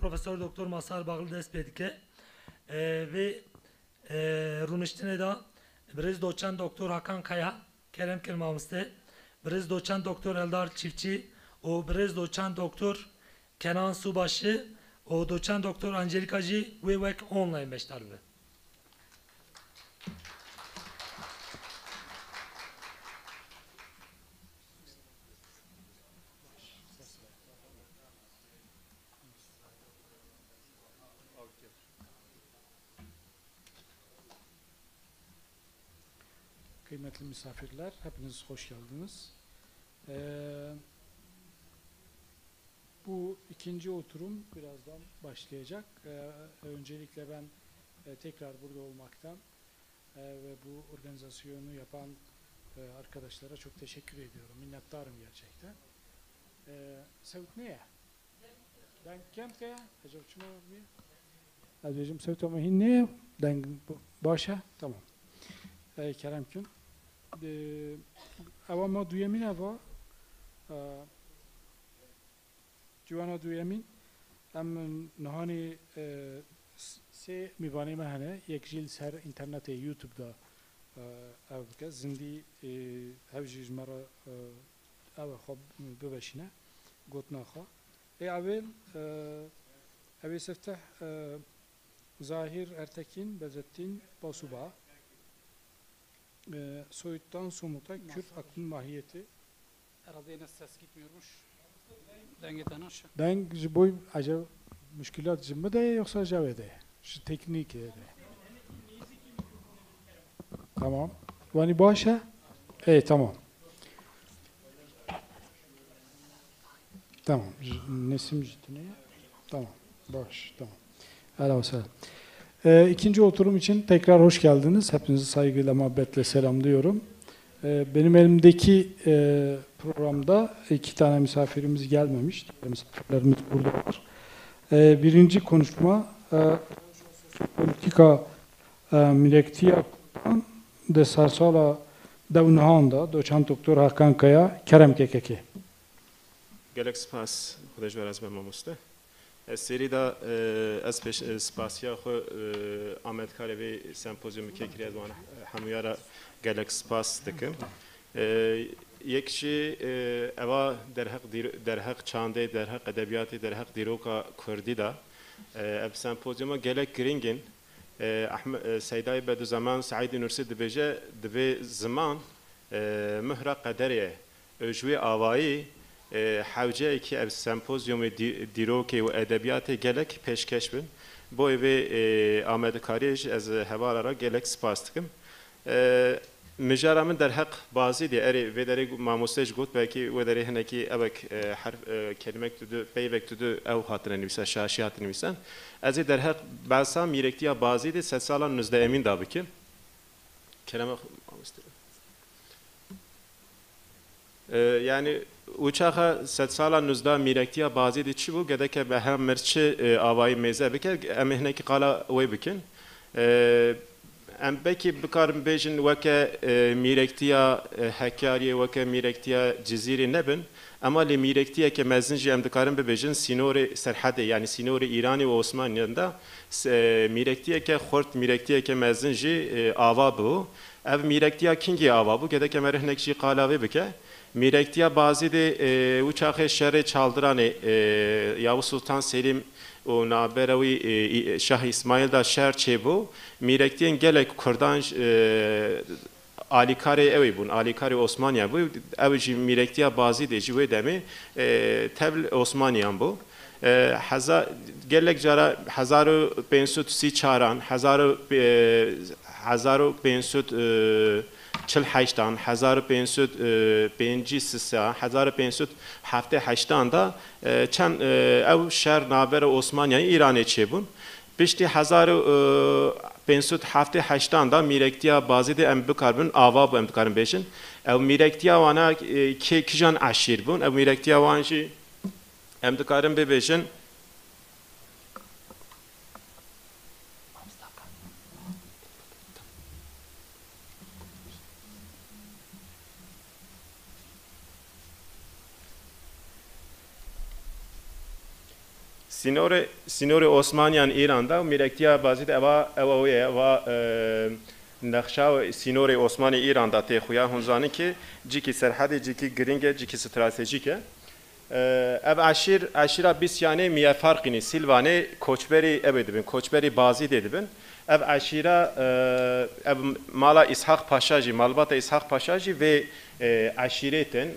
Profesör Doktor Masar Bağlı Despedike ve Runiştine da Brez Doçan Doktor Hakan Kaya Kerem Kelmamiste Brez Doçan Doktor Eldar Çiftçi o Brez Doçan Doktor Kenan Subaşı o Doçan Doktor Angelikacı ve Vek online beştarbe. Kıymetli misafirler, hepiniz hoş geldiniz. Bu ikinci oturum birazdan başlayacak. Öncelikle ben tekrar burada olmaktan ve bu organizasyonu yapan arkadaşlara çok teşekkür ediyorum. Minnettarım gerçekten. Sevt neye? Ben kemke? Acaba şuna bir? Azizim sevt ama hinne? Ben başa? Tamam. Kerem Kün. Ama ma duyemin ava Civana duyemin em nahani se mivane mehane yek jil ser internete YouTube'da ev bike zindi hevji mara ev xob bebeşine gotna xa evvel ev seftah Zahir Ertekin Bezettin Basuba soyuttan somuta Kürt aklın mahiyeti. Herhalde yine ses gitmiyormuş. Dengeden aşağı. Deng boy acaba müşkilat cimbe de yoksa javede. Şu teknik de. Tamam. Vani başa? Tamam. Tamam. Nesim ciddi. Tamam. Baş. Tamam. Hala selam. İkinci oturum için tekrar hoş geldiniz. Hepinizi saygıyla, muhabbetle selamlıyorum. Benim elimdeki programda iki tane misafirimiz gelmemiş. Misafirlerimiz burada var. Birinci konuşma politika milektiya de sarsala devnahanda doçent doktor Hakan Kaya Kerem Kekeke. Gelek spas خودش بر از ماموسته سری دا از پیش سپاسیا خو آمد کاری به سمپوزیوم که کریاد وان همیارا گلک سپاس دکم یکشی اوا در حق چانده در حق ادبیاتی در حق دیروکا کردی دا اب سمپوزیوم گلک گرینگن سیدای بعد زمان سعید نورسی دبیجه دبی زمان مهر قدریه جوی آوایی حوجه که از سمپوزیوم دیروکی و ادبیات گلک پیشکش بین بوی به آمدکاریش از حواله را گلک سپاس دکم مجرد در حق بازی دی اری و داری ماموسش گفت باکی و داری هنکی ابک حرف کلمه تو پیوک تو او خاطر نویسن شاشیات نویسن از در حق بحثا میرکتیا بازی دی 3 سال 19 امین دابکی کلمه yani uçağa 7 sala 19 mirektiya bazı de çi bu gedeke be hem merçi avayı meze bike emehneki qala we bikin em beki bikarim bejin veke mirektiya hakkariye veke mirektiya ciziri nebin ama li mirektiya ke mezinci em dikarim bejin sinori serhade yani sinori İrani ve Osmanlı'da mirektiya ke xort mirektiya ke mezinci ava bu ev mirektiya kingi ava bu gedeke merhnekçi qala we bike Mirektiya bazı de uçağı şehre çaldıranı Yavuz Sultan Selim o Naberevi Şah İsmail da şehir çebu Mirektiyen gelek Kurdan Alikare evi bun Alikare Osmaniye bu evi Mirektiya bazı de jive demi tevl Osmaniyan bu gelek jara 1534 1534 48 1553 1578 da çend ev şehir naber Osmaniye İran'e çebun. Pişti 1578 da mirektiya bazı de em bikarbın ava bu em bikarbın beşin. Ev mirektiya wana kijan aşir bun. Ev mirektiya wanji em bikarbın bebeşin. سینور عثمانیان ایران دا میرکتیا بازی دا اوا نقشه سینور عثمانی ایران دا تی خویا هنزانی که جی کی سرحدی جی کی گرینگه جی کی استراتژیکه ev aşira bisyane miye farkini silvane koçberi ebedibin koçberi bazı dedibin ev aşira ev mala İshak Paşaji malbata İshak Paşaji ve aşiretin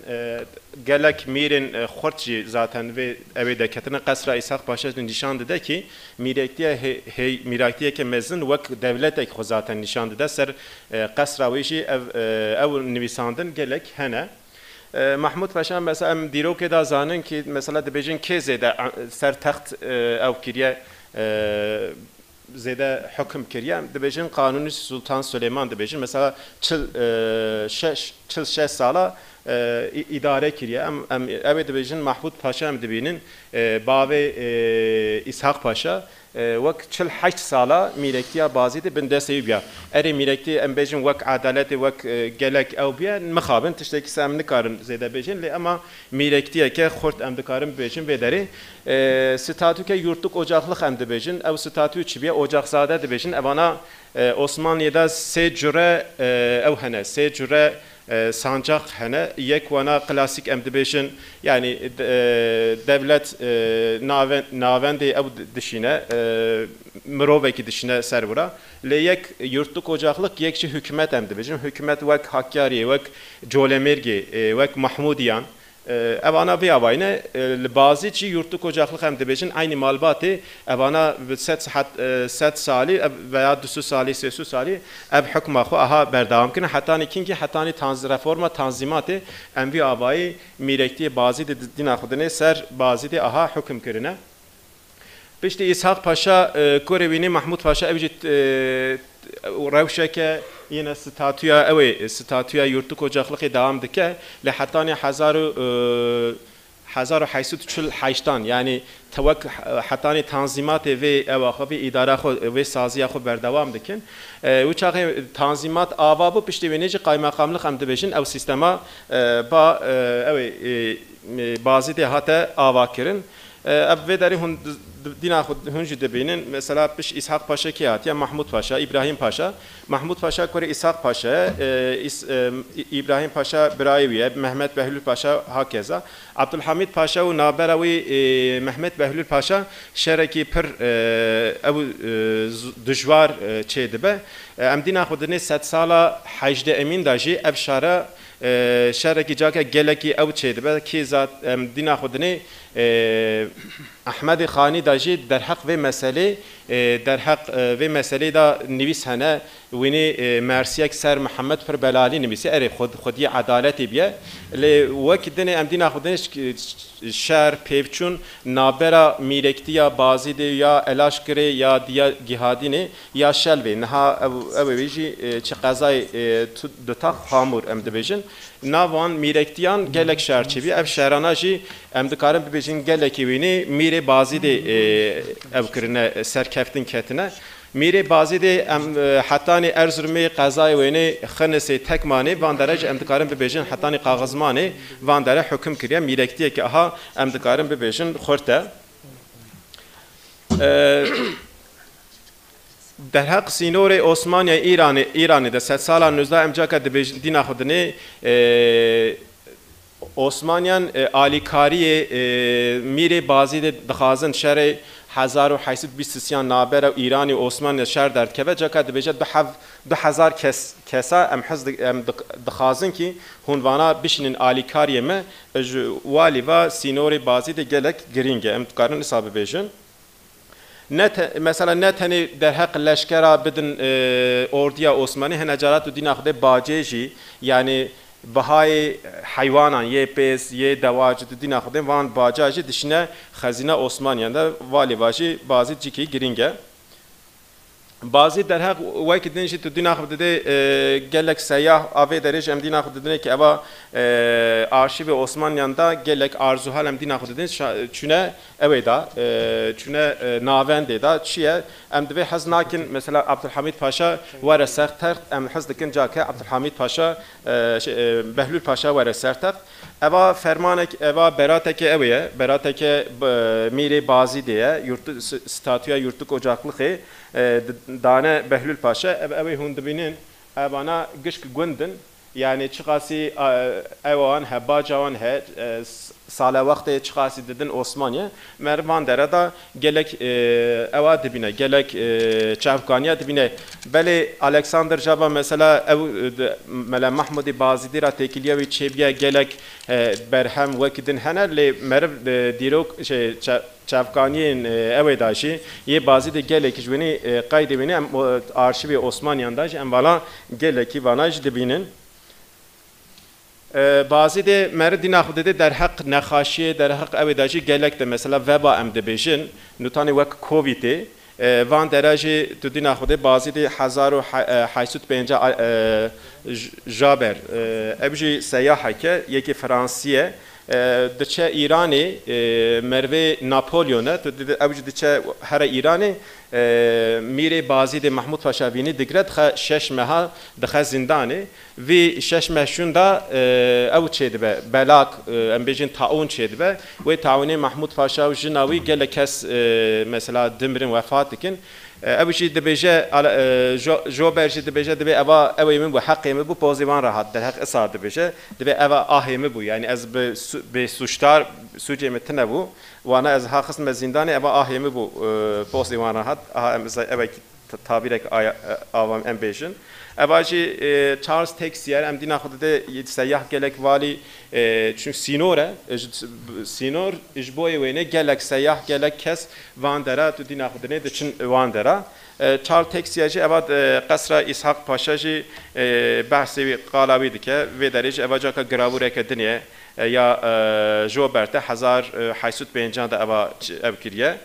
gelek mirin xortji zaten ve evde ketine kasra İshak Paşaji nişan dedi ki miraktiye ke mezin vek devletek xo zaten nişan dedi ser kasra ve ji ev nivisandın gelek hene Mahmud Paşa mesela em diroke da zanin ki mesela dibejin ke zede ser taxt ev kiriye zede hüküm kiriye dibejin Kanuni Sultan Süleyman dibejin mesela çıl şeş sala idare kiriye em evet dibejin Mahmud Paşa em dibinin bave İshak Paşa وقت چل 8 ساله میرکتی بازی ده بنده سیبیا اری میرکتی ام بیشن وقت عدالت وقت گلک او بیا مخابن تشتکی سام نکارن زیده بیشن لی اما میرکتیه که خورد ام دکارن بیشن بداری ستاتو که یورتلuk ocaklık ام ده بیشن او ستاتو چی بیا ocakzade de بیشن evana Osmanlı'da se cüre ev hene se cüre sancak hene yek wana klasik emdibişin yani devlet navendi ev dışine miroveki dışine servura le yek yurtluk ocaklık yekçi hükümet emdibişin hükümet vek Hakkari vek Colemirgi vek Mahmudiyan evana bir avayne bazı çi yurtluk ocaklık emdibişin aynı malbatı evana set sali veya 2 sali 3 sali ev hükmü aha berdavam kine hatani kinki hatani reforma tanzimatı envi avayı mirekti bazı de dina xudine ser bazı de aha hüküm kirine pişti İshak Paşa Korevini Mahmud Paşa evcit revşeke yine statüya yurtluk ocaklığı devam dike le hatani hazaru haysut çul haştan yani tevak hatani tanzimat ve evaxı idare ve saziya xo berdavam dikin u çağı tanzimat avabı pişti veneci kaymakamlık hem de beşin ev sistema ba bazı de hata avakirin ve deri hun dina huncu debinin mesela piş İshak Paşa ki ya Mahmud Paşa İbrahim Paşa Mahmud Paşa kore İshak Paşa İbrahim Paşa Brayeviye Mehmet Behlül Paşa hakeza Abdülhamid Paşa ve Naberawi Mehmet Behlül Paşa şereki pir ev düşvar çedibe em dina xudine 7 sala hacde emin daji ev şara şereki jaka geleki ev çedibe ki zat dina xudine Ahmed Khani daji derhaq ve mesele derhaq ve mesele da nivis hene wini mersiyek ser Muhammed per belali nivisi eri khudi adaleti biye le vakdine emdina khudine şer pevçun nabera mirektiya bazı de ya elaşkre ya diya gihadine ya şelve naha evveji çqazay dutak hamur emdebejin navan mirektiyan gelek şerçevi ev şeranaji emdikarin bibejin geleki wini mire bazı de evkrine serkeftin ketine mire bazı de hatani Erzurum'e qazay wene xanese tekmane van derece emdikarin bibejin hatani qağızmane van dere hüküm kiriye mirektiye ki aha emdikarin bibejin xorte derhaq sinore Osmaniye İran'da 7 sala nuzda emcaka dina xudine Osmaniyan alikariye mire bazı de dixazin şere 1820 nabera İrani Osmanlı şer derkeve caka dibece 2000 kesa em hız dixazin ki hunvana bişinin alikariye me wali va sinore bazı de gelek giringe em tukarın hesabı bejin mesela neteni derhaq leşkera bidin orduya Osmanlı henecarat din axde baceji yani Bahay hayvanan ye pes ye davacı dina xudin van bacajı dişine xazine Osmanlı'da vali vaji bazı ciki giringe bazı derhak vakit dinci tu dina xudde gelek seyyah ave derece em dina xudde ki eva arşiv Osmanlı'da gelek arzu halem dina xudde çüne evda çüne navende da çiye em de haznakin mesela Abdülhamid Paşa var sertert em hazdikin cake Abdülhamid Paşa Behlül Paşa var sertert eva fermanek eva berateke evye berateke miri bazı diye yurtu statüya yurtluk ocaklığı dane Behlül Paşa evi hundubinin evana gışk gündün yani çıkası evan hebacavan he sala vakti çıkası dedin Osmanlı mervan derada gelek eva dibine gelek çavkaniye dibine beli Alexander Java mesela ev mele Mahmudi Bazidira tekiliye ve çebiye gelek berhem vakidin henerle merv dirok şey çavkaniyen evdaşi ye bazı de gelek jveni qaydebini arşivi Osmanlı'nda em vala geleki vanaj dibinin bazı de merdina xudde der hak nexaşiye der hak evdaşi gelek de mesela veba em de bejin nutani vak covid'e van derece tudina xudde bazı de 1850 jaber ebji seyahake yeki Fransiye دچه ایرانی مروه ناپولیونه تو اوج دچه هر ایرانی میره بازی د محمود پاشاوینی دگرد خ شش ماه دخ زندانی وی شش مهشون دا او چید به بلاک ام بیجن تعاون چید به و تعاون محمود پاشا و جناوی گله کس مثلا دمرن وفات کن اوشی دبیجه جو برجی دبیجه دبی اوا اویمن bu hakkımı bu pozivan rahat der hak esar debije debi eva ahimi bu yani az be suçtar sucemetine bu ve az hakkız mezindane eva ahimi bu pozivan rahat eva tabirek avam ambijin evacı Charles Texier em dina xudde seyyah gelek vali çünkü sinor ijboye wene gelek seyyah gelek kes vandera tu dina xudde de çün vandera Charles Texierci evad qasra İshak Paşaji bahsi qalavi dike ve derece evacaka gravureke diniye ya Joberte 1850 da eva evkiriye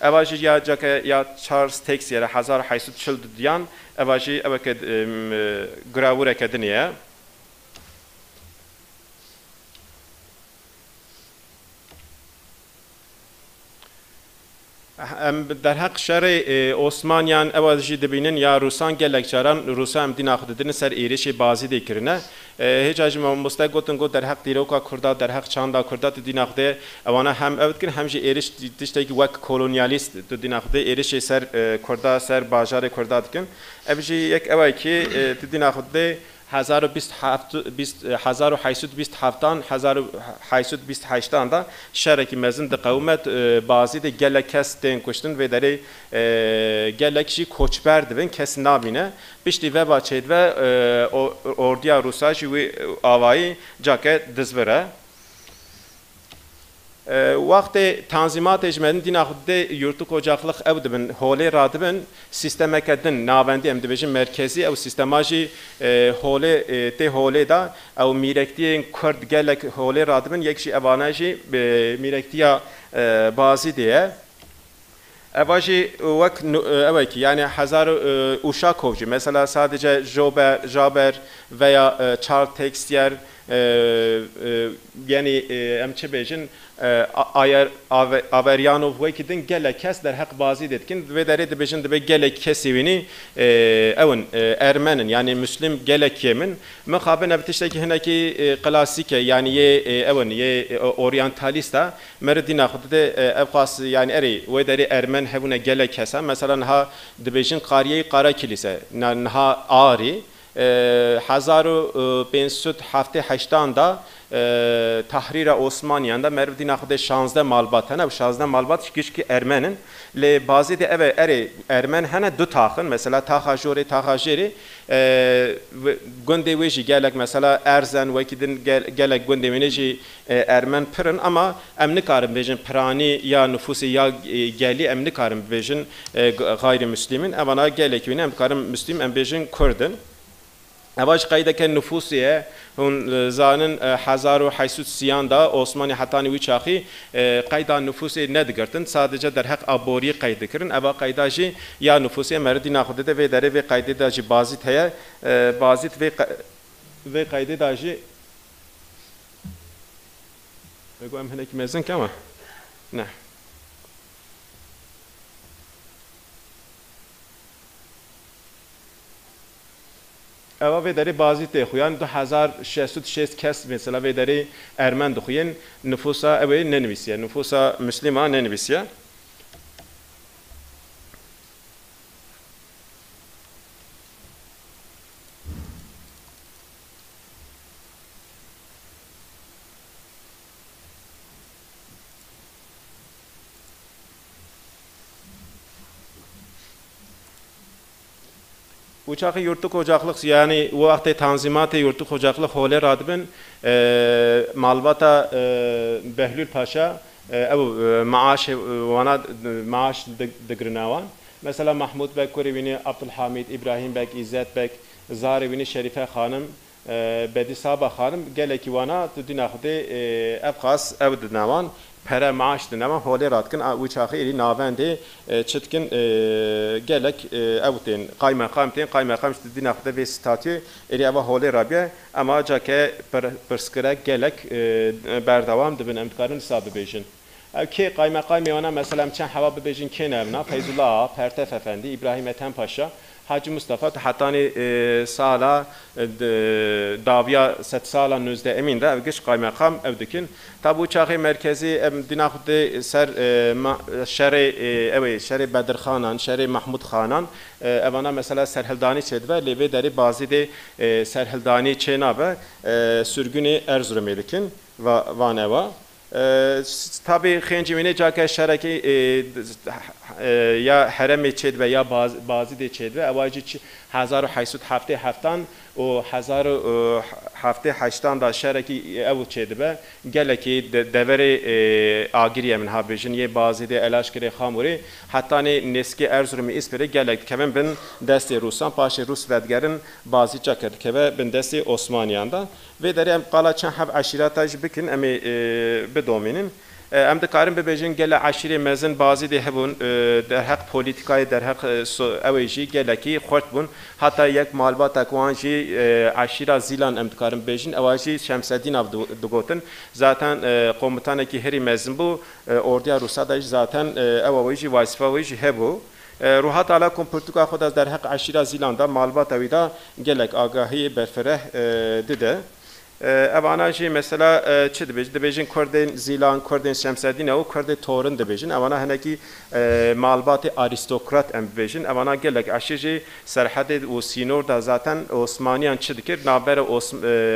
evacı ya jaka ya Charles Texier 1840 diyan evacı evke gravureke diniye در حق شر عثمانیان اوازی دبینن یا روسان گلکچاران روسان دین آخددن سر ایرش بازی دیکرنه هیچ اجم مستقبتن گو در حق دیروکا کردا در حق چاندا کردا دین آخده اوانا هم اودکن همچه ایرش دیشتایی وک کولونیالیست دین آخده ایرش سر کردا سر باجار کردا دکن ابجی یک اوای کی دین آخده 1828 da şereki mezin de kavmet bazı de gelek kesten kuştun ve deri gelek şi koçberdi ben kes nabine bişti ve bahçed ve orduya Rusaj ve avayı jaket dizvere وقتی تنظیمات اجمالی دین آخده یورتو کجاخلق اودبن حوله رادبن سیستم کردن ناوندی امدبیجی مرکزی او سیستماجی حوله ته حوله دا او میرکتی کرد گلک حوله رادبن یکشی اوانجی میرکتیا بازی دیه اواجی وقت اوکی yani hazar uşakovcu mesela sadece Jober veya Charles Texier yani emçe bejin Averyanov vekidin gelek kes der hak bazı detkin ve der bejin de gelek kesivini evin Ermenin yani Müslim gelek yemin mukaben ebtişteki heneki klasike yani ye evin ye orientalista merdina xudde evqas yani eri ve der Ermen hevune gelek kesa mesela ha de bejin qariye qara kilise ha ari 1578 da Tahrir Osmaniye'nde Mervedin axde 16 malbat hene 16 malbat ki Ermenin le bazı de eve eri Ermen hene du taxın mesela taxajori gündeveji gelek mesela Erzen vekidin gelek gündeveji Ermen pırın ama emni karım bejin prani ya nüfusi ya geli emni karım bejin gayrimüslimin evana gelek em karım müslim em bejin Kürdün اواج قیده که نفوسیه هون زانن 1830 دا عثمانی حتانی وی چاخی قیدا نفوسی ندگرتن sadece در حق ابوری قید کرن اوا قیدا جی یا نفوسی مردی ناخوده ده و داره و قیده دا جی بازیت هه بازیت و قیده دا جی بگو ام هنکی مزن کما نه اوا و داری بازی تخویان 2600 کس مثلا و داری ارمن دخوین نفوسا اوی ننویسیه نفوسا مسلمان ننویسیه Uçakı yurtluk ocaklık yani o vakti tanzimatı yurtluk ocaklık hole radibin malbata Behlül Paşa ev maaş vana maaş degrenavan mesela Mahmud Bek Kurivini Abdülhamid İbrahim Bek İzzet Bek Zarivini Şerife Hanım Bedi Sabah Hanım geleki vana dünaxde ev khas ev dinavan pere maaş dinama hole radkin uçakı iri navendi çetkin gelek evtin kaymakam işte dinakta ve statü iri eva hole rabye ama jake perskere gelek berdavam dibin emtkarın hesabı bejin ki kaymakam ona mesela çen hava bejin kenevna Feyzullah Pertef Efendi İbrahim Ethem Paşa Hacı Mustafa hatani sala davya 7 sala nüzde emin de evgiş kaymakam evdikin tabi uçağı merkezi dinahde ser şeri Bedir Khanan şeri Mahmud Khanan evana mesela serhildani çedve lebe deri bazı de serhildani çenabe sürgünü Erzurum edikin vaneva tabi xencimine jake şereki ya heremi çedve ya bazı de çedve evacı 1877 o 1780 da şereki ev çedve geleki deveri agiriye min habejin ye bazı de elaşkere xamuri hatta ne neski Erzurum'u ispere gelek kevin bin desti Rusan paşa Rus vedgerin bazı jaket keve bin desti Osmaniyanda ve derem qala çan hab aşirataj bikin emi bedominin em dikarim bebejin gele aşire mezin bazı de hebun der hak politikayı der hak eveji geleki xort bun hatta yek malbat akwanji aşira zilan em dikarim bejin evaji Şemseddin av dugotin zaten komutaneki heri mezin bu orduya Rusada zaten evaji vazifaji hebu روحات علا کمپرتوکا خود از در حق عشیره زیلاندا معلومات ویدا گلک آگاهی برفره دیده اوانا جی مثلا چه دبیجن کردین زیلان کردین شمسدین او کرد تورن دبیجن اوانا هنکی معلومات آریستوکرات ام بیجن اوانا گلک عشیجی سرحد و سینور دا zaten Osmaniyan çı dikir naber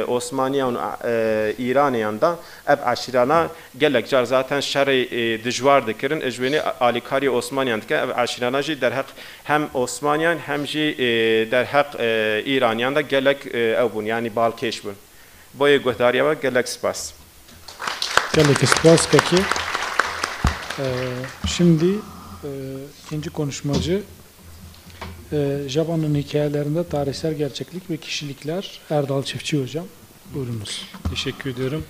Osmaniyan İraniyan da ev aşirana gelek jar zaten şer'i dijvar dikirin ejveni alikari Osmaniyan dike ev aşirana jî der hak hem Osmaniyan hem jî der hak İraniyan da gelek ev bun yani balkeş bun boya guhdariya ve gelek spas. Gelek spas peki. Şimdi ikinci konuşmacı Jaban'ın hikayelerinde tarihsel gerçeklik ve kişilikler Erdal Çiftçi Hocam. Buyurunuz. Teşekkür ediyorum.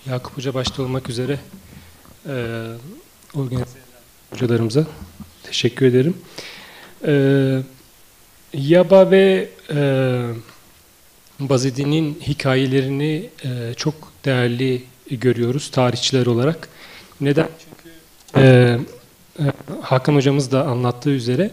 Yakup Hoca başta olmak üzere organize hocalarımıza teşekkür ederim. Yaba ve Bazidin'in hikayelerini çok değerli görüyoruz tarihçiler olarak. Neden? Çünkü Hakan Hocamız da anlattığı üzere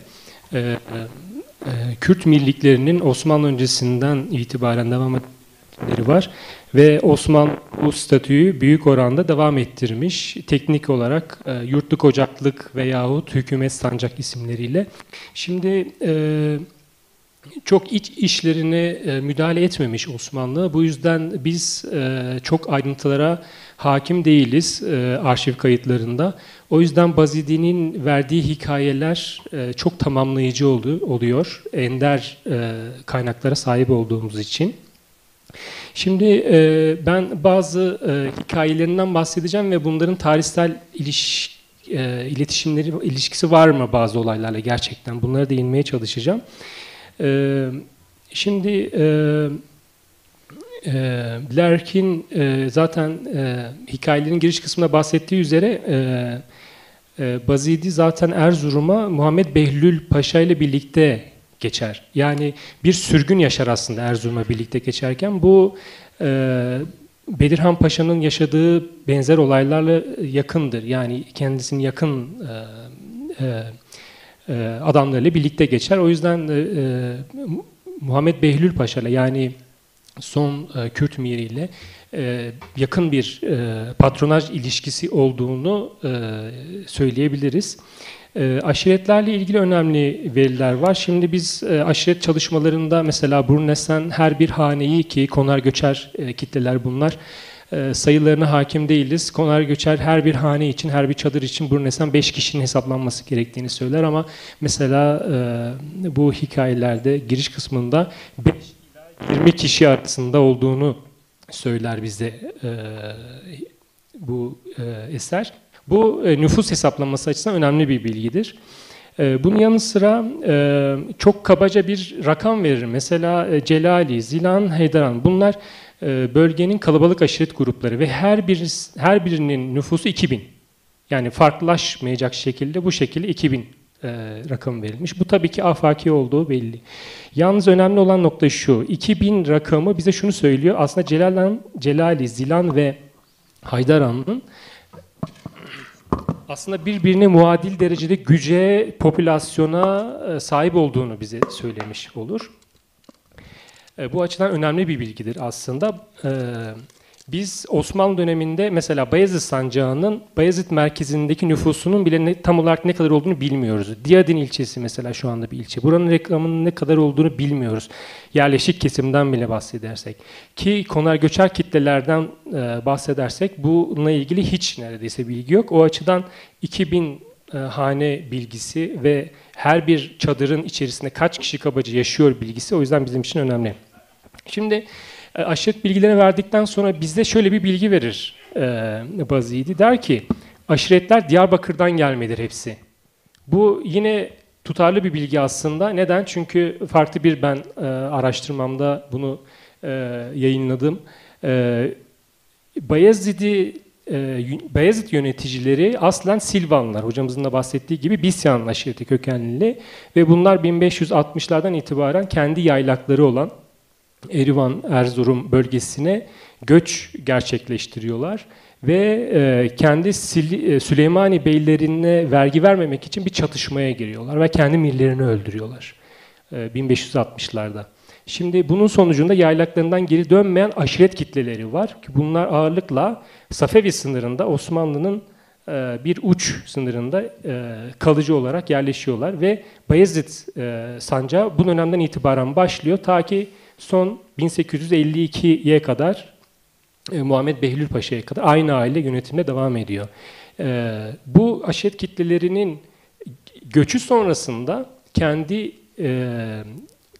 Kürt milliklerinin Osmanlı öncesinden itibaren devam etmeleri var ve Osmanlı bu statüyü büyük oranda devam ettirmiş. Teknik olarak yurtluk ocaklık veyahut hükümet sancak isimleriyle. Şimdi çok iç işlerine müdahale etmemiş Osmanlı. Bu yüzden biz çok ayrıntılara hakim değiliz arşiv kayıtlarında. O yüzden Bazidi'nin verdiği hikayeler çok tamamlayıcı oluyor. Ender kaynaklara sahip olduğumuz için. Şimdi ben bazı hikayelerinden bahsedeceğim ve bunların tarihsel ilişkisi var mı bazı olaylarla gerçekten? Bunlara değinmeye çalışacağım. Şimdi Lerkin zaten hikayelerin giriş kısmında bahsettiği üzere Bazidi zaten Erzurum'a Muhammed Behlül Paşa ile birlikte geçer. Yani bir sürgün yaşar aslında Erzurum'a birlikte geçerken. Bu Bedirhan Paşa'nın yaşadığı benzer olaylarla yakındır. Yani kendisinin yakın adamlarıyla birlikte geçer. O yüzden Muhammed Behlül Paşa ile, yani son Kürt miriyle yakın bir patronaj ilişkisi olduğunu söyleyebiliriz. Aşiretlerle ilgili önemli veriler var. Şimdi biz aşiret çalışmalarında mesela Brunesen her bir haneyi, ki konar göçer kitleler bunlar, sayılarına hakim değiliz. Konar göçer her bir hane için, her bir çadır için Brunesen 5 kişinin hesaplanması gerektiğini söyler ama mesela bu hikayelerde giriş kısmında 5 ila 20 kişi arasında olduğunu söyler bize bu eser. Bu nüfus hesaplaması açısından önemli bir bilgidir. Bunun yanı sıra çok kabaca bir rakam verir. Mesela Celali, Zilan, Heydaran, bunlar bölgenin kalabalık aşiret grupları ve her birinin nüfusu 2000. Yani farklılaşmayacak şekilde bu şekilde 2000 rakam verilmiş. Bu tabii ki afaki olduğu belli. Yalnız önemli olan nokta şu: 2000 rakamı bize şunu söylüyor. Aslında Celali, Zilan ve Haydaran'ın aslında birbirine muadil derecede güce, popülasyona sahip olduğunu bize söylemiş olur. Bu açıdan önemli bir bilgidir aslında. Biz Osmanlı döneminde mesela Bayezid Sancağı'nın Bayezid merkezindeki nüfusunun bile tam olarak ne kadar olduğunu bilmiyoruz. Diyadin ilçesi mesela şu anda bir ilçe. Buranın reklamının ne kadar olduğunu bilmiyoruz. Yerleşik kesimden bile bahsedersek. Ki konar göçer kitlelerden bahsedersek bununla ilgili hiç neredeyse bilgi yok. O açıdan 2000 hane bilgisi ve her bir çadırın içerisinde kaç kişi kabaca yaşıyor bilgisi o yüzden bizim için önemli. Şimdi aşiret bilgilerini verdikten sonra bizde şöyle bir bilgi verir Bazidi. Der ki aşiretler Diyarbakır'dan gelmedir hepsi. Bu yine tutarlı bir bilgi aslında. Neden? Çünkü farklı bir ben araştırmamda bunu yayınladım. Bayezid yöneticileri aslen Silvanlılar. Hocamızın da bahsettiği gibi Bisyan aşireti kökenli ve bunlar 1560'lardan itibaren kendi yaylakları olan Erivan, Erzurum bölgesine göç gerçekleştiriyorlar ve kendi Süleymani beylerine vergi vermemek için bir çatışmaya giriyorlar ve kendi millerini öldürüyorlar 1560'larda. Şimdi bunun sonucunda yaylaklarından geri dönmeyen aşiret kitleleri var ki bunlar ağırlıkla Safevi sınırında, Osmanlı'nın bir uç sınırında kalıcı olarak yerleşiyorlar ve Bayezid sancağı bu dönemden itibaren başlıyor ta ki son 1852'ye kadar Muhammed Behlül Paşa'ya kadar aynı aile yönetimde devam ediyor. Bu aşiret kitlelerinin göçü sonrasında kendi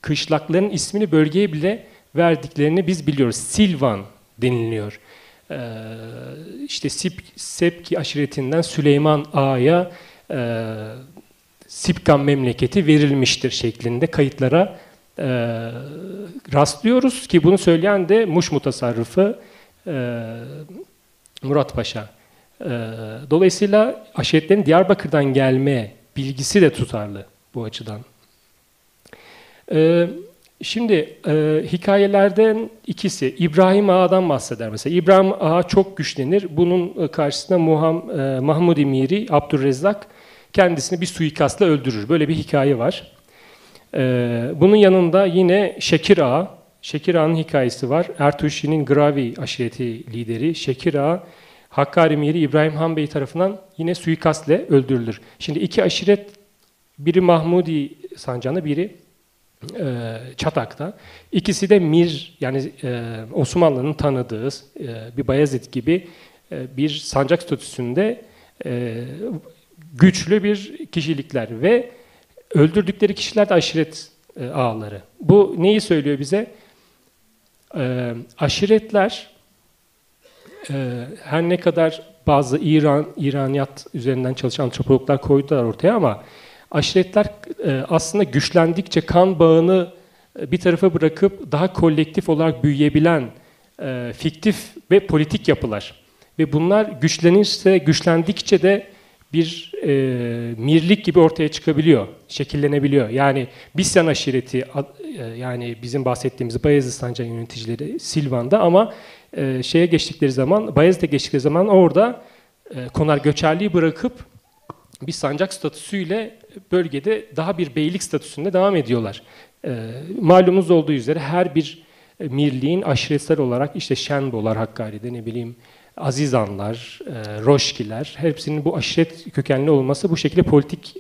kışlakların ismini bölgeye bile verdiklerini biz biliyoruz. Silvan deniliyor. İşte Sepki aşiretinden Süleyman Ağa'ya Sipkan memleketi verilmiştir şeklinde kayıtlara rastlıyoruz ki bunu söyleyen de Muş Mutasarrıfı Murat Paşa. Dolayısıyla aşiretlerin Diyarbakır'dan gelme bilgisi de tutarlı bu açıdan. Şimdi hikayelerden ikisi İbrahim Ağa'dan bahseder mesela. İbrahim Ağa çok güçlenir. Bunun karşısında Mahmud-i Miri, Abdurrezzak kendisini bir suikastla öldürür. Böyle bir hikaye var. Bunun yanında yine Şekir Ağa. Şekir Ağa'nın hikayesi var. Ertuşi'nin Gravi aşireti lideri Şekir Ağa, Hakkari Miri İbrahim Han Bey tarafından yine suikastle öldürülür. Şimdi iki aşiret, biri Mahmudi sancağında, biri Çatak'ta. İkisi de Mir, yani Osmanlı'nın tanıdığı bir Bayezid gibi bir sancak statüsünde güçlü bir kişilikler ve öldürdükleri kişiler de aşiret ağaları. Bu neyi söylüyor bize? Aşiretler her ne kadar bazı İraniyat üzerinden çalışan antropologlar koydular ortaya ama aşiretler aslında güçlendikçe kan bağını bir tarafa bırakıp daha kolektif olarak büyüyebilen fiktif ve politik yapılar. Ve bunlar güçlendikçe de bir mirlik gibi ortaya çıkabiliyor, şekillenebiliyor. Yani Bisyan aşireti, yani bizim bahsettiğimiz Bayezid Sancağı yöneticileri Silvan'da, ama şeye geçtikleri zaman, Bayezid'e geçtikleri zaman orada konar göçerliği bırakıp bir sancak statüsüyle bölgede daha bir beylik statüsünde devam ediyorlar. Malumunuz olduğu üzere her bir mirliğin aşiretler olarak işte Şenbolar Hakkari'de, ne bileyim Azizanlar, Roşkiler, hepsinin bu aşiret kökenli olması bu şekilde politik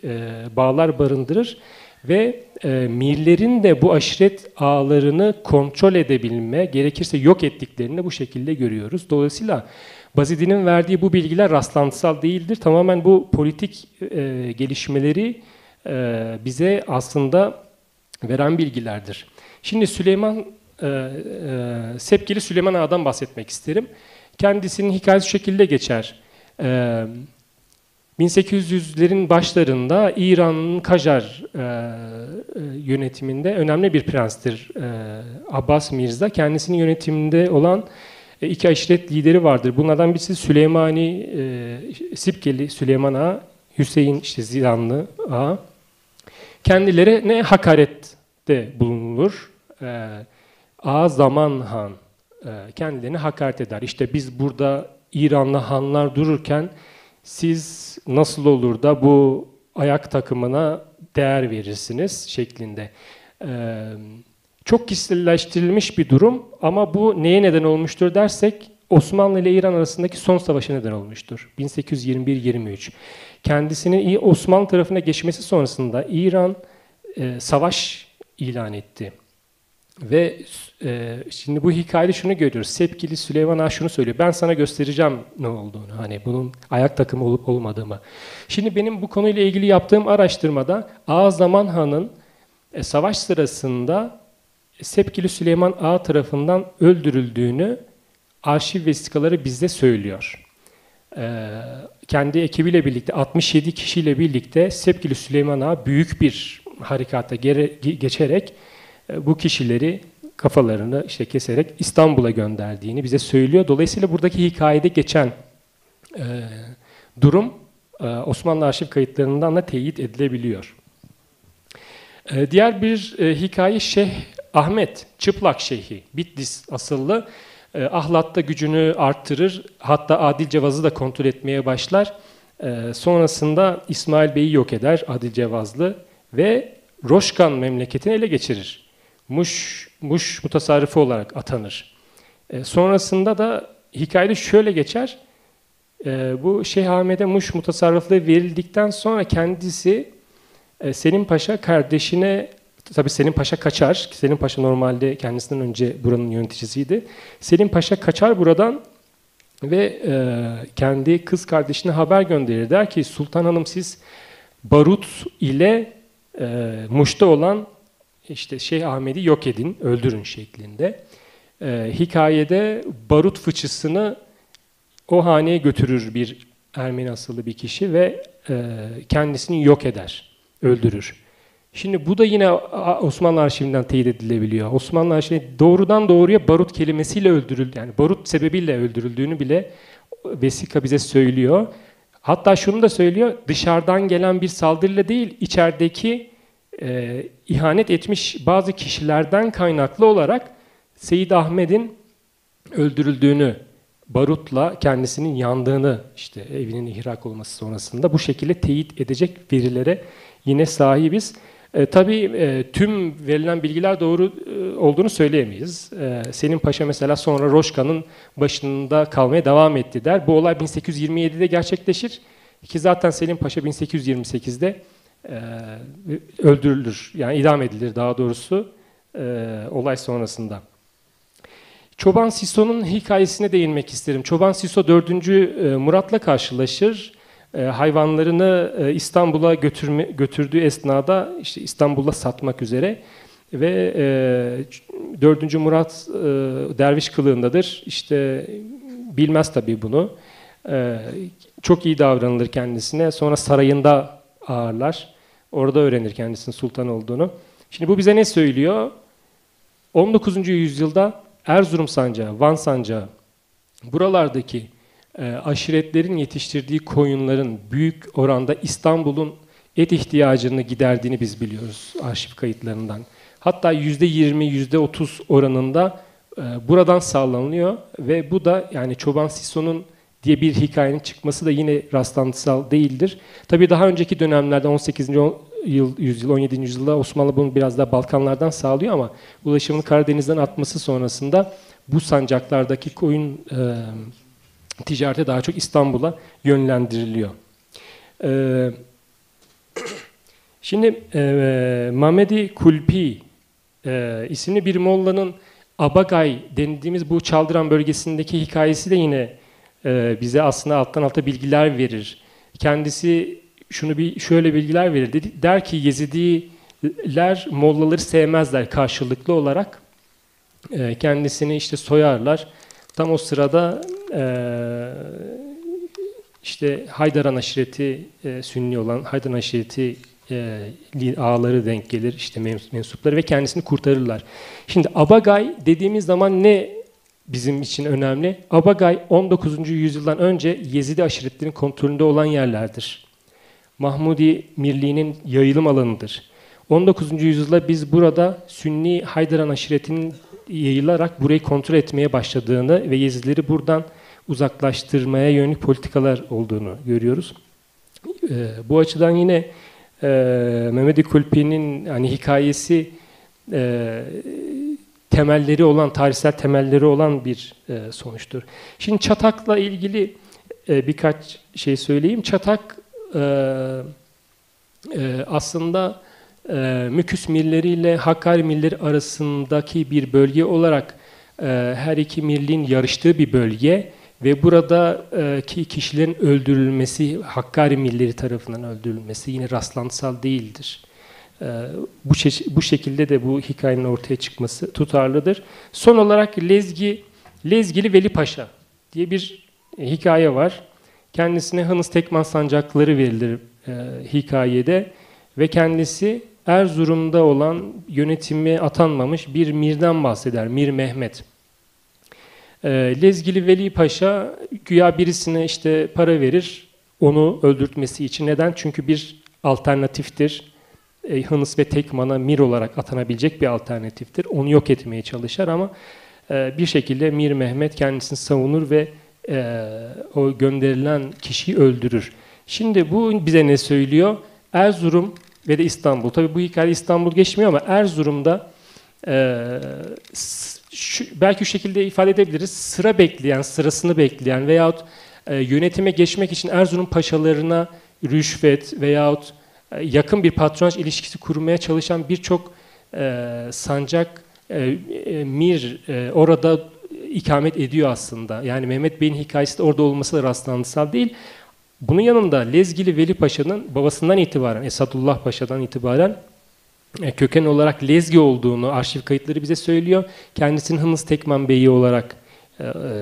bağlar barındırır ve mirlerin de bu aşiret ağlarını kontrol edebilme, gerekirse yok ettiklerini bu şekilde görüyoruz. Dolayısıyla Bazidi'nin verdiği bu bilgiler rastlantısal değildir. Tamamen bu politik gelişmeleri bize aslında veren bilgilerdir. Şimdi Sepkili Süleyman Ağa'dan bahsetmek isterim. Kendisinin hikayesi şu şekilde geçer. 1800'lerin başlarında İran'ın Kajar yönetiminde önemli bir prenstir Abbas Mirza. Kendisinin yönetiminde olan iki aşiret lideri vardır. Bunlardan birisi Sipkeli Süleyman Ağa, Hüseyin Zilanlı Ağa. Kendilerine hakarette bulunulur. Ağa Zaman Han kendilerine hakaret eder. İşte biz burada İranlı hanlar dururken siz nasıl olur da bu ayak takımına değer verirsiniz şeklinde. Çok kişiselleştirilmiş bir durum, ama bu neye neden olmuştur dersek Osmanlı ile İran arasındaki son savaşa neden olmuştur. 1821-23. Kendisinin Osmanlı tarafına geçmesi sonrasında İran savaş ilan etti. Ve şimdi bu hikayede şunu görüyoruz. Sepkili Süleyman Ağa şunu söylüyor. Ben sana göstereceğim ne olduğunu. Hani bunun ayak takımı olup olmadığımı. Şimdi benim bu konuyla ilgili yaptığım araştırmada Ağa Zaman Han'ın savaş sırasında Sepkili Süleyman Ağa tarafından öldürüldüğünü arşiv vesikaları bize söylüyor. Kendi ekibiyle birlikte 67 kişiyle birlikte Sepkili Süleyman Ağa büyük bir harekata geçerek bu kişileri kafalarını işte keserek İstanbul'a gönderdiğini bize söylüyor. Dolayısıyla buradaki hikayede geçen durum Osmanlı arşiv kayıtlarından da teyit edilebiliyor. Diğer bir hikaye Şeyh Ahmet, Çıplak Şeyhi, Bitlis asıllı. Ahlat'ta gücünü arttırır, hatta Adil Cevaz'ı da kontrol etmeye başlar. Sonrasında İsmail Bey'i yok eder, Adil Cevazlı, ve Roşkan memleketini ele geçirir. Muş mutasarrıfı olarak atanır. Sonrasında da hikayede şöyle geçer. Bu Şeyh Ahmet'e Muş mutasarrıflığı verildikten sonra kendisi Selim Paşa kardeşine, tabii Selim Paşa kaçar. Selim Paşa normalde kendisinden önce buranın yöneticisiydi. Selim Paşa kaçar buradan ve kendi kız kardeşine haber gönderir. Der ki Sultan Hanım, siz barut ile Muş'ta olan işte Şeyh Ahmet'i yok edin, öldürün şeklinde. Hikayede barut fıçısını o haneye götürür bir Ermeni asıllı bir kişi ve kendisini yok eder, öldürür. Şimdi bu da yine Osmanlı arşivinden teyit edilebiliyor. Osmanlı arşivi doğrudan doğruya barut kelimesiyle öldürüldü, yani barut sebebiyle öldürüldüğünü bile vesika bize söylüyor. Hatta şunu da söylüyor, dışarıdan gelen bir saldırıyla değil, içerideki ihanet etmiş bazı kişilerden kaynaklı olarak Seyyid Ahmet'in öldürüldüğünü, barutla kendisinin yandığını, işte evinin ihrak olması sonrasında bu şekilde teyit edecek verilere yine sahibiz. Tabii tüm verilen bilgiler doğru olduğunu söyleyemeyiz. Selim Paşa mesela sonra Roşkan'ın başında kalmaya devam etti der. Bu olay 1827'de gerçekleşir ki zaten Selim Paşa 1828'de öldürülür, yani idam edilir daha doğrusu olay sonrasında. Çoban Siso'nun hikayesine değinmek isterim. Çoban Siso 4. Murat'la karşılaşır. Hayvanlarını İstanbul'a götürdüğü esnada işte İstanbul'a satmak üzere ve 4. Murat derviş kılığındadır. İşte bilmez tabii bunu. Çok iyi davranılır kendisine. Sonra sarayında ağırlar. Orada öğrenir kendisinin sultan olduğunu. Şimdi bu bize ne söylüyor? 19. yüzyılda Erzurum sancağı, Van sancağı, buralardaki aşiretlerin yetiştirdiği koyunların büyük oranda İstanbul'un et ihtiyacını giderdiğini biz biliyoruz arşiv kayıtlarından. Hatta %20, %30 oranında buradan sağlanıyor ve bu da yani Çoban Sisso'nun diye bir hikayenin çıkması da yine rastlantısal değildir. Tabii daha önceki dönemlerde 18. yüzyıl, 17. yüzyılda Osmanlı bunu biraz daha Balkanlardan sağlıyor ama ulaşımın Karadeniz'den atması sonrasında bu sancaklardaki koyun ticareti daha çok İstanbul'a yönlendiriliyor. Şimdi Mamedi Kulpi isimli bir mollanın Abagay denildiğimiz bu Çaldıran bölgesindeki hikayesi de yine bize aslında alttan alta bilgiler verir. Kendisi şöyle bilgiler verir. Der ki Yezidiler mollaları sevmezler karşılıklı olarak. Kendisini işte soyarlar. Tam o sırada işte Haydaran aşireti Sünni olan Haydaran aşireti ağaları denk gelir, işte mensupları ve kendisini kurtarırlar. Şimdi Abagay dediğimiz zaman ne bizim için önemli? Abagay 19. yüzyıldan önce Yezidi aşiretlerinin kontrolünde olan yerlerdir. Mahmudi Mirliği'nin yayılım alanıdır. 19. yüzyılda biz burada Sünni Haydaran aşiretinin yayılarak burayı kontrol etmeye başladığını ve Yezidileri buradan uzaklaştırmaya yönelik politikalar olduğunu görüyoruz. Bu açıdan yine Mehmet Kulpi'nin hani hikayesi temelleri olan, tarihsel temelleri olan bir sonuçtur. Şimdi Çatak'la ilgili birkaç şey söyleyeyim. Çatak aslında Müküs milleriyle Hakkari milleri arasındaki bir bölge olarak her iki milliğin yarıştığı bir bölge ve buradaki kişilerin öldürülmesi, Hakkari milleri tarafından öldürülmesi yine rastlantısal değildir. Bu şekilde de bu hikayenin ortaya çıkması tutarlıdır. Son olarak Lezgili Veli Paşa diye bir hikaye var. Kendisine Hınıs Tekman sancakları verilir hikayede ve kendisi Erzurum'da olan yönetimi atanmamış bir mirden bahseder, Mir Mehmet. Lezgili Veli Paşa güya birisine işte para verir onu öldürtmesi için. Neden? Çünkü bir alternatiftir. Hınıs ve Tekman'a Mir olarak atanabilecek bir alternatiftir. Onu yok etmeye çalışır ama bir şekilde Mir Mehmet kendisini savunur ve o gönderilen kişiyi öldürür. Şimdi bu bize ne söylüyor? Erzurum ve de İstanbul. Tabii bu hikaye İstanbul geçmiyor ama Erzurum'da belki şu şekilde ifade edebiliriz. Sırasını bekleyen veyahut yönetime geçmek için Erzurum paşalarına rüşvet veyahut yakın bir patronaj ilişkisi kurmaya çalışan birçok sancak mir orada ikamet ediyor aslında. Yani Mehmet Bey'in hikayesi de orada olması da rastlantısal değil. Bunun yanında Lezgili Veli Paşa'nın babasından itibaren, Esadullah Paşa'dan itibaren köken olarak Lezgi olduğunu arşiv kayıtları bize söylüyor. Kendisinin Hınıs Tekman Bey'i olarak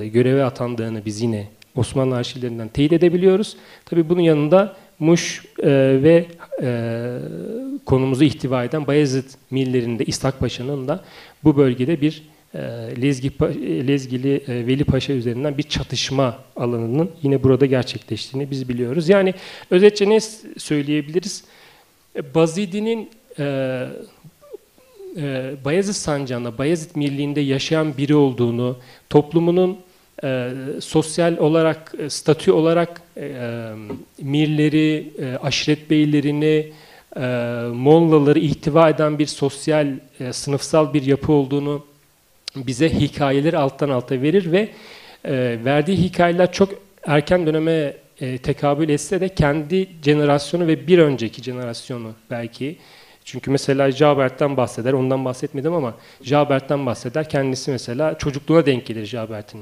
göreve atandığını biz yine Osmanlı arşivlerinden teyit edebiliyoruz. Tabii bunun yanında Muş ve konumuzu ihtiva eden Bayezid millerinde İshak Paşa'nın da bu bölgede bir Lezgili Veli Paşa üzerinden bir çatışma alanının yine burada gerçekleştiğini biz biliyoruz. Yani özetçe ne söyleyebiliriz? Bazidi'nin Bayezid Sancağı'nda, Bayezid Mirliği'nde yaşayan biri olduğunu, toplumunun sosyal olarak, statü olarak mirleri, aşiret beylerini, Mollaları ihtiva eden bir sosyal, sınıfsal bir yapı olduğunu bize hikayeleri alttan alta verir ve verdiği hikayeler çok erken döneme tekabül etse de kendi jenerasyonu ve bir önceki jenerasyonu belki. Çünkü mesela Jabert'ten bahseder, ondan bahsetmedim ama Jabert'ten bahseder. Kendisi mesela çocukluğuna denk gelir Jabert'in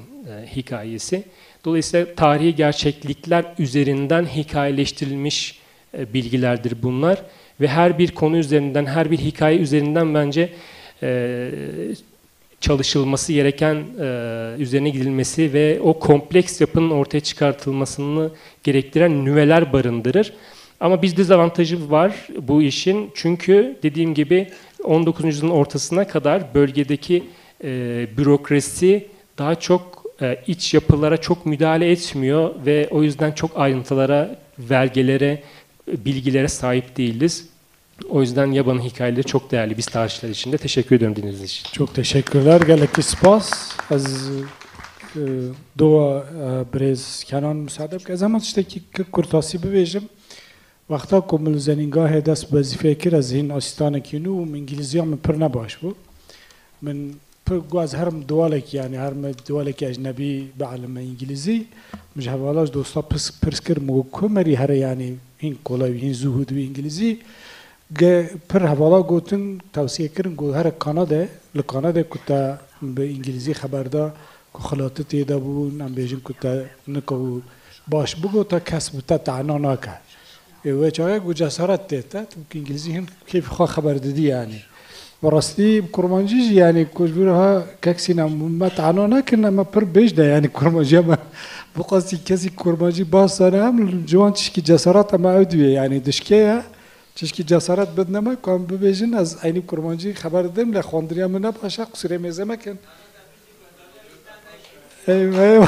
hikayesi. Dolayısıyla tarihi gerçeklikler üzerinden hikayeleştirilmiş bilgilerdir bunlar. Ve her bir konu üzerinden, her bir hikaye üzerinden bence çalışılması gereken, üzerine gidilmesi ve o kompleks yapının ortaya çıkartılmasını gerektiren nüveler barındırır. Ama bir dezavantajı var bu işin. Çünkü dediğim gibi 19. yüzyılın ortasına kadar bölgedeki bürokrasi daha çok iç yapılara çok müdahale etmiyor ve o yüzden çok ayrıntılara, belgelere, bilgilere sahip değiliz. O yüzden Yaba'nın hikayeleri çok değerli biz tarihçiler için de. Teşekkür ediyorum dinlediğiniz için. Çok teşekkürler. Geleki spas. Az dua brez Kenan müsaade bke. Zaman tiştekî kurtasî bibêjim. Wexta ku min li zenîngahê dest bi wezîfeyê kir ez hîn asîstanekî nû û îngîlîziya min pir nebaş bû. Min pir gwaz herim dualekî yani herim dualekî ecnebî bielime îngîlîzî. Min ji hevala ji dosta pirs kir û ku merî here yani hîn kolay hîn zû hûdû îngîlîzî. پر حوالا گوتن توصیه کردن گو هر کانادا لکانادا کتا به انگلیسی خبر دا که خلاطه تیدا بود ام بیشین کتا نکو باش بگو تا کسب تا تعنا نکه و چای گو جسارت تیتا تو که انگلیسی هم کیف خواه خبر دادی یعنی و راستی کرمانجی یعنی کجبرها کسی نم ما تعنا نکن ما پر بیش ده یعنی کرمانجی ما بقاسی کسی کرمانجی باز سانه هم جوان چشکی جسارت ما ادویه یعنی دشکیه چشکی جسارت بد نمی کنم ببیشین از اینی کرمانجی خبر دیم لخوندریا من نباشه قصری میزه مکن ایوه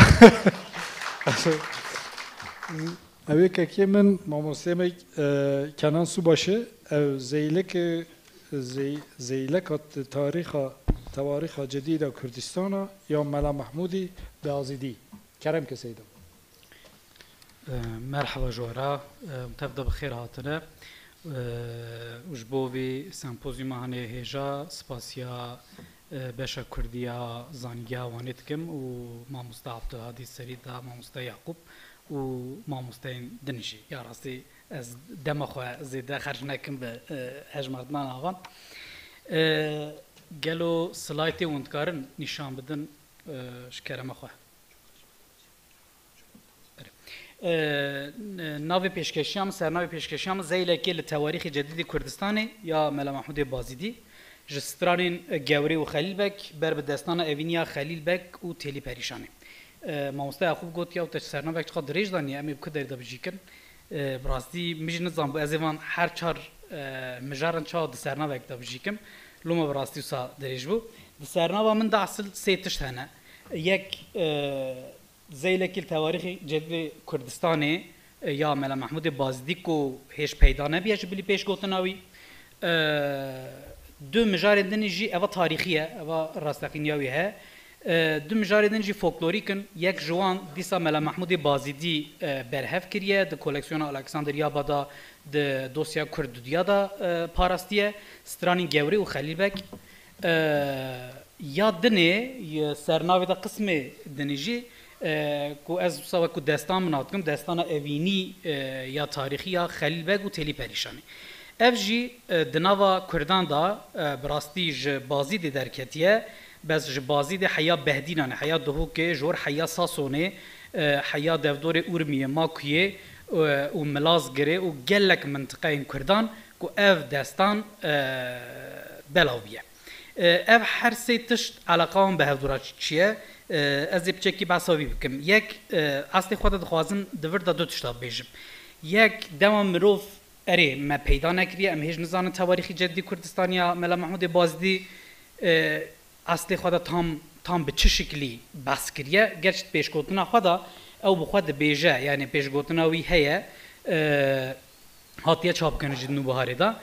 اوه که من ماموسیم کنان سو باشه زیلک تواریخ جدید کردستان یا ملا محمودی به آزیدی کرم که سیدم مرحبا جوارا متفضل بخير هاتنا وجبوبي سمپوزیوم هنه هجا سپاسیا باشا کردیا زانگیا وانتکم و ماموستا عبدالهادی سریدا ماموستا یعقوب و ماموستا دنیشی یا راستی از دم خو زیده خرج نکم به هجمردمان آوان گلو سلایتی وندکارن نشان بدن شکرم خو ناوی پیشکشیام سرناوی پیشکشیام زیلکی لتواریخ جدید کردستان یا ملا محمود بازیدی جسترانین گوری و خلیل بک بر به دستان اوینیا خلیل بک و تلی پریشانه ماموستا یعقوب گوت یا و سرناوی چقدر دریج دانی امی بکدر دبجیکن براستی میج نظام بو ازوان هر چهار مجارن چهار سرناوی دبجیکم لوما براستی سا دریج بو سرناوا من دا اصل سیتش هنه یک زیلکی تواریخ جدید کردستانی یا ملا محمود بازدی کو هیچ پیدا نبیه بلی پیش گوتناوی دو مجارد دنیجی اوا تاریخیه اوا راستقینیاوی ها دو مجارد دنیجی فولکلوریکن یک جوان دیسا ملا محمود بازدی برهف کریه د کلکسیون الکساندریا بادا د دوسیا کردودیا دا پاراستیه سترانی گوری و خلیل بک یا دنی سرناوی دا قسم دنیجی کو از سوا کو دستان مناتکم دستان اوینی یا تاریخی یا خلیل بگ و تلی پریشانی افجی دناوا کردان دا براستی ج بازی د درکتیه بس ج بازی د حیا بهدینانه حیا دهو که جور حیا ساسونه حیا دفدور اورمیه ماکیه و ملازگره و گلک منطقه کردان کو اف دستان بلاویه اف هر سه تشت علاقه به هفدورا چیه از بچکی بساوی بکم یک اصلی خود دخوازم دور دو تشتا بیجم یک دما مروف اره ما پیدا نکریه ام هیچ نزان تواریخی جدی کردستانیا ملا محمود بازدی اصلی خود تام به چه شکلی بس کریه گرچت پیشگوتنا خدا او بخود بیجه یعنی پیشگوتنا وی هیه هاتیه چاپ کنه جدنو بهاری دا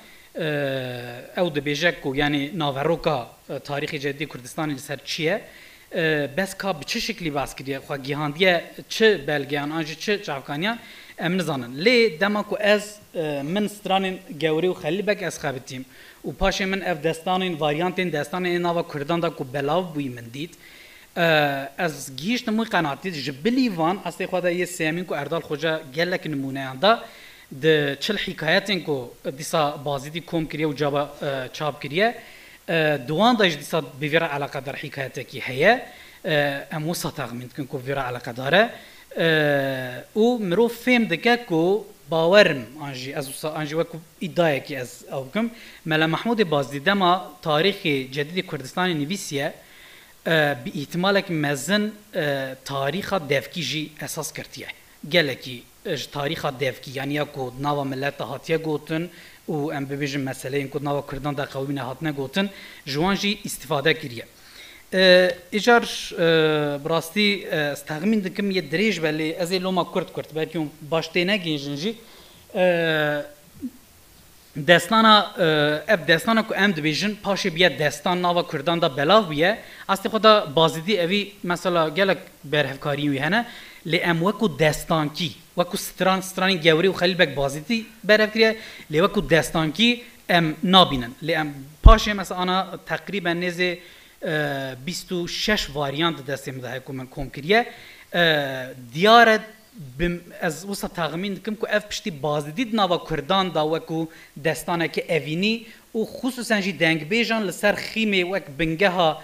او ده بیجه کو یعنی ناوروکا تاریخی جدی کردستانی لسر چیه بس کا به چه شکلی باز کردیه خو گیهاندیه چه بلگیان آنجا چه چافکانیان ام نزانن لی دما کو از من سترانین گوری و خلیل بک از خابتیم و پاش من اف دستانین واریانتین دستانین ناوا کردان دا کو بلاو بوی من دید از گیش نموی قناعتی جبلی وان اصلی خدا یه سیامین کو اردال خوجا گلک نمونه دا د چل حکایتین کو دیسا بازیدی کوم کریه و جابا چاپ کریه دوان داش دیسا بویرا علاقه در حکایت کی هيا امو ساتاغ من كن کو ویرا علاقه داره او مرو فهم دکه کو باورم انجی وکو ادعای کی از اوکم ملا محمود بازدی دما تاریخ جدید کردستان نویسیه به احتمال که مزن تاریخ دفکی جی اساس کرتیه گلکی تاریخ devkî yani ya ku nava millet hatiye gotin û em bibêjin meseleyên ku nava Kurdan da qewîne hatine gotin ji wan jî îstîfade kiriye. Îcar bi rastî texmîn dikim yê dirêj be lê ez ê loma Kurd belkî baş tê negêjin jî destana ev destana ku em dibêjin paşê biye destan nava Kurdan da belav biye astê xwe da bazidî evî mesela gelek berhevkariyên wî hene lê em wekû destankî wekû stranên gewrî û xelîlbek bazîtî berhev kiriye lê wekû destankî em nabînin lê em paşê mesela ana teqrîben nêzê 26 varyant destê min de heye ku min kom kiriye diyar e ez wisa texmîn dikim ku ev piştî bazidî nava Kurdan da wekû destaneke evînî û xusûsen jî dengbêjan li ser xîmê wek bingeha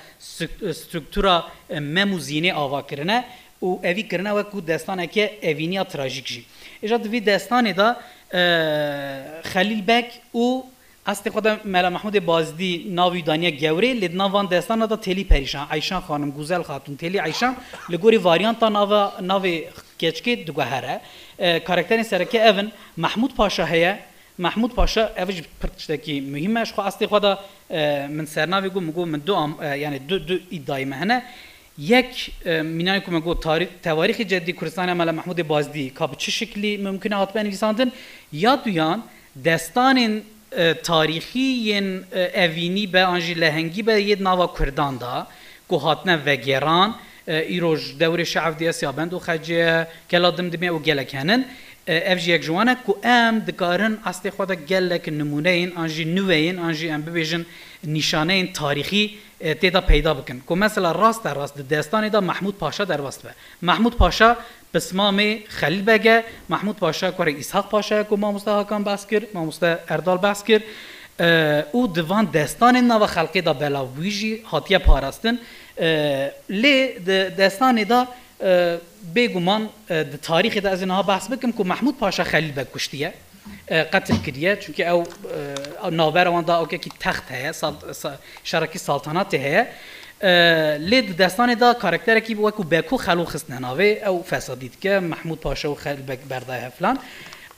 struktûra mem û zînê ava kirine û evî kirine wekû destaneke evîniya trajîk jî. Îja di vî destanê da Xelîlbek û astê xwe de Mela Mahmûdê Bazidî navî daniye gewrê lê di navan destana da têlî perîşan Ayşan xanim Guzel Xatun têlî Ayşan li gorî varyanta navê keçkê diguhere karakterên sereke evin Mahmûd Paşa heye Mahmûd Paşa ev ji pir tiştekî mühim e ji xwe astê xwe da min sernavê got min yani du îddiayê me hene yek mînanê ku me got tewarîxê ceddî Kurdistanê Mela Mahmûdê Bazidî ka bi çi şeklî mümkün e hatibû nivîsandin ya duyan destanên tarîxîyên evînî be an jî lehengî be yê nava Kurdan da ku hatine vegeran îroj dewrê şeevdî siyabend û xeciye kela dim dimiye û gelek henin ev jî yek ji wan e ku em dikarin astê xwe de gelek nimûneyên an jî nûveyên an jî em bibêjin nîşaneyên tarîxî têda peyda bikin ku mesela rast rast di destanê da Mahmûd Paşa derbast be Mahmûd Paşa pismamê Xelîlbek e Mahmûd Paşa kurê İshak Paşa ye ku mamoste Hakan behs kir mamoste Erdal behs kir û di van destanên nava xelkê da belav wî jî hatiye parastin lê di destanê da bêguman di tarîxê de ez ê niha behs bikim ku Mahmûd Paşa Xelîlbek kuştiye qetil kiriye çünkü ew navbera wan da okekî text heye şerekî saltanatê heye lê di destanê da karakterekî wekû Beko xelo xistine navê ew fesadî dike Mahmûd Paşa û Xelîlbek berdaye filan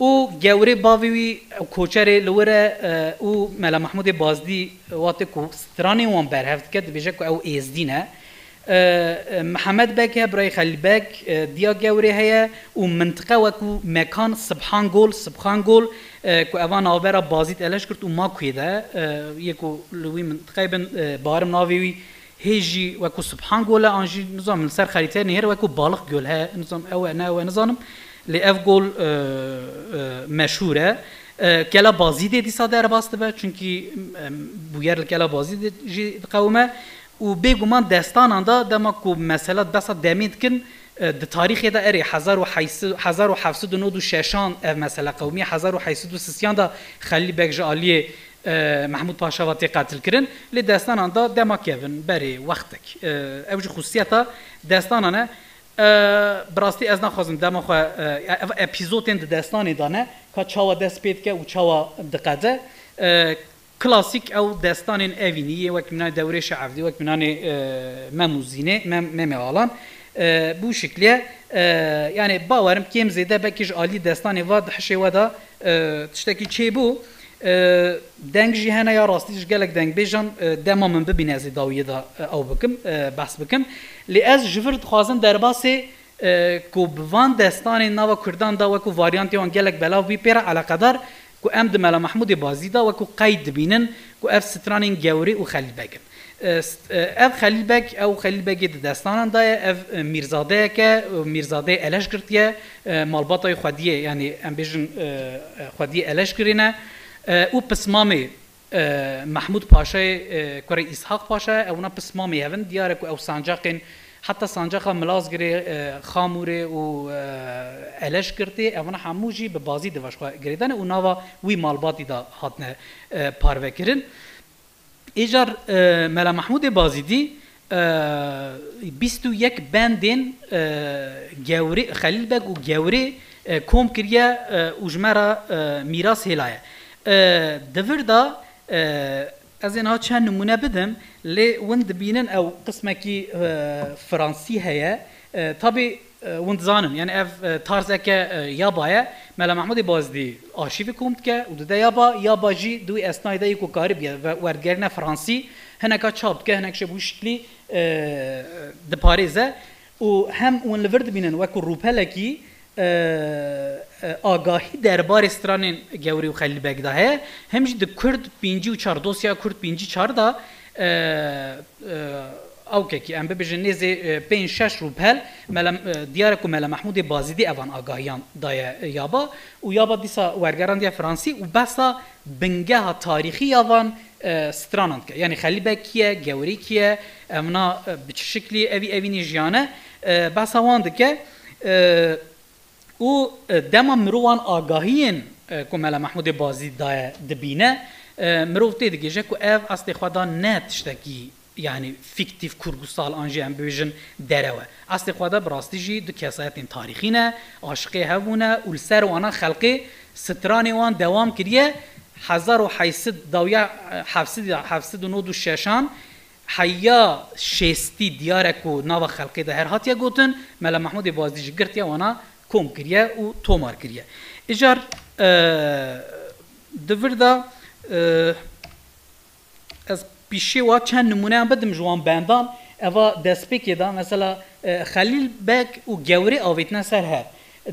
û gewrê bavê wî koçerê li wir e û Mela Mahmûdê Bazidî watê ku stranên wan berhev dike dibêje ku ew êzdî ne Mihemed Bek heye birayê Xelîlbek diya gewrê heye û mintiqe wekû mekan Sibhan Gol ku evan navbera Bazîd eleş kirt û Makûyê de yê ku li wî mintiqeyê bin barim navê wî hê jî wekû Sibhan Gol e an jî nizam li ser xerîteyê nêr wekû balık göl heye nizam ew e ne ew e nizanim lê ev gol meşhûr e kela Bazîdê dîsa derbas dibe çünkü bu yer li kela Bazîdê jî diqewime û bêguman destanan da dema ku mesela desa demê dikin di tarîxê de erê 1796 ev mesela qewmî 1736 da Xelîlbek ji aliyê Mahmûd Paşa watê qetil kirin lê destanan da dema kevin berê wextek ew jî xusiyeta destanan e bi rastî ez naxwazim dema xwe ev epîzodên di destanê da ne ka çawa dest pê dike û çawa diqede klasik ew destanên evînî wek mînanê dewrê şeevdî wek mînanê mem û zînê memê alan bu şekliye yani bawerim kêm zêde belkî ji alî destanê va di hişê we da tiştekî çêbû deng jî hene ya rastî ji gelek dengbêjan dema min bibîne ez ê dawiyê da ew bikim behs bikim lê ez ji vir dixwazim derbasê ku bi van destanên nava Kurdan da wekû varyantê wan gelek belav bî pê re eleqedar ku em di Mela Mahmûdê Bazî da wekû qeyd dibînin ku ev stranên gewrî û Xelîlbek in ev Xelîlbek ew Xelîlbekê di destanan da ye ev mîrzadeyek e mîrzadeyê eleş girtiye malbatayê xwediyê yani em bêjin xwediyê eleş kirîne û pismamê Mahmûd Paşayê kurê İshak Paşa ew na pismamê hevin diyar e ku ew sancaqên heta sancaqa Milazgirê Xamûrê û eleş girtê ew na hemû jî bi Bazî divaş xwe girêdane û nava wî malbatî da hatine parvekirin îcar Mela Mahmûdê Bazîdî 21 bendên gewrê Xelîlbek û gewrê kom kiriye û ji me re mîras hêlaye di vir da ez ê niha çend nimûne bidim lê win dibînin ew qismekî Fransî heye tabii وندزانن يعني اف تارزك يابايا ملا محمود بازدي ارشيف كومتك ودا يابا جي دوي اسنايدا يكو قارب ورگرنا فرانسي هناك تشابك هناك شبوشكلي د باريزه وهم ون لورد بينن وكو روبلكي آگاهی دربار استرانین گوری و خلیل بگ ده هم جد کرد 54 دوسیا کرد 54 دا او که ام ببجن نزی 5-6 روبل ملم دیارکو ملم محمود بازیدی اوان آگاهیان دای یابا و یابا دیسا ورگران دیا فرانسی و بسا بنگه تاریخی اوان سترانند که یعنی خلیل بگ کیه گوری کیه امنا بچه شکلی اوی نیجیانه بسا واند که و دما مروان آگاهین که ملا محمود بازی دای دبینه مرو تیدگی جه که اف اصلی خدا نه تشتکی yani fiktif kurgusal anji em bibêjin derewe. Aslê xwe de bi rastî jî du kesayetên tarîxî ne, aşiqê hebûne û li ser wana xelqê stranê wan dewam kiriye 1800 dawiya 796 Hayya şestî diyarek û nava xelqê de her hatiye gotin Mela Mahmudê Bazî ji girtiye wana kom kiriye û tomar kiriye. Îjar di vir de ez pişê wa çend numuneyan bidim ji wan bendan eva destpêkê da mesela Xelîl Beg û gewrê avêtine ser her.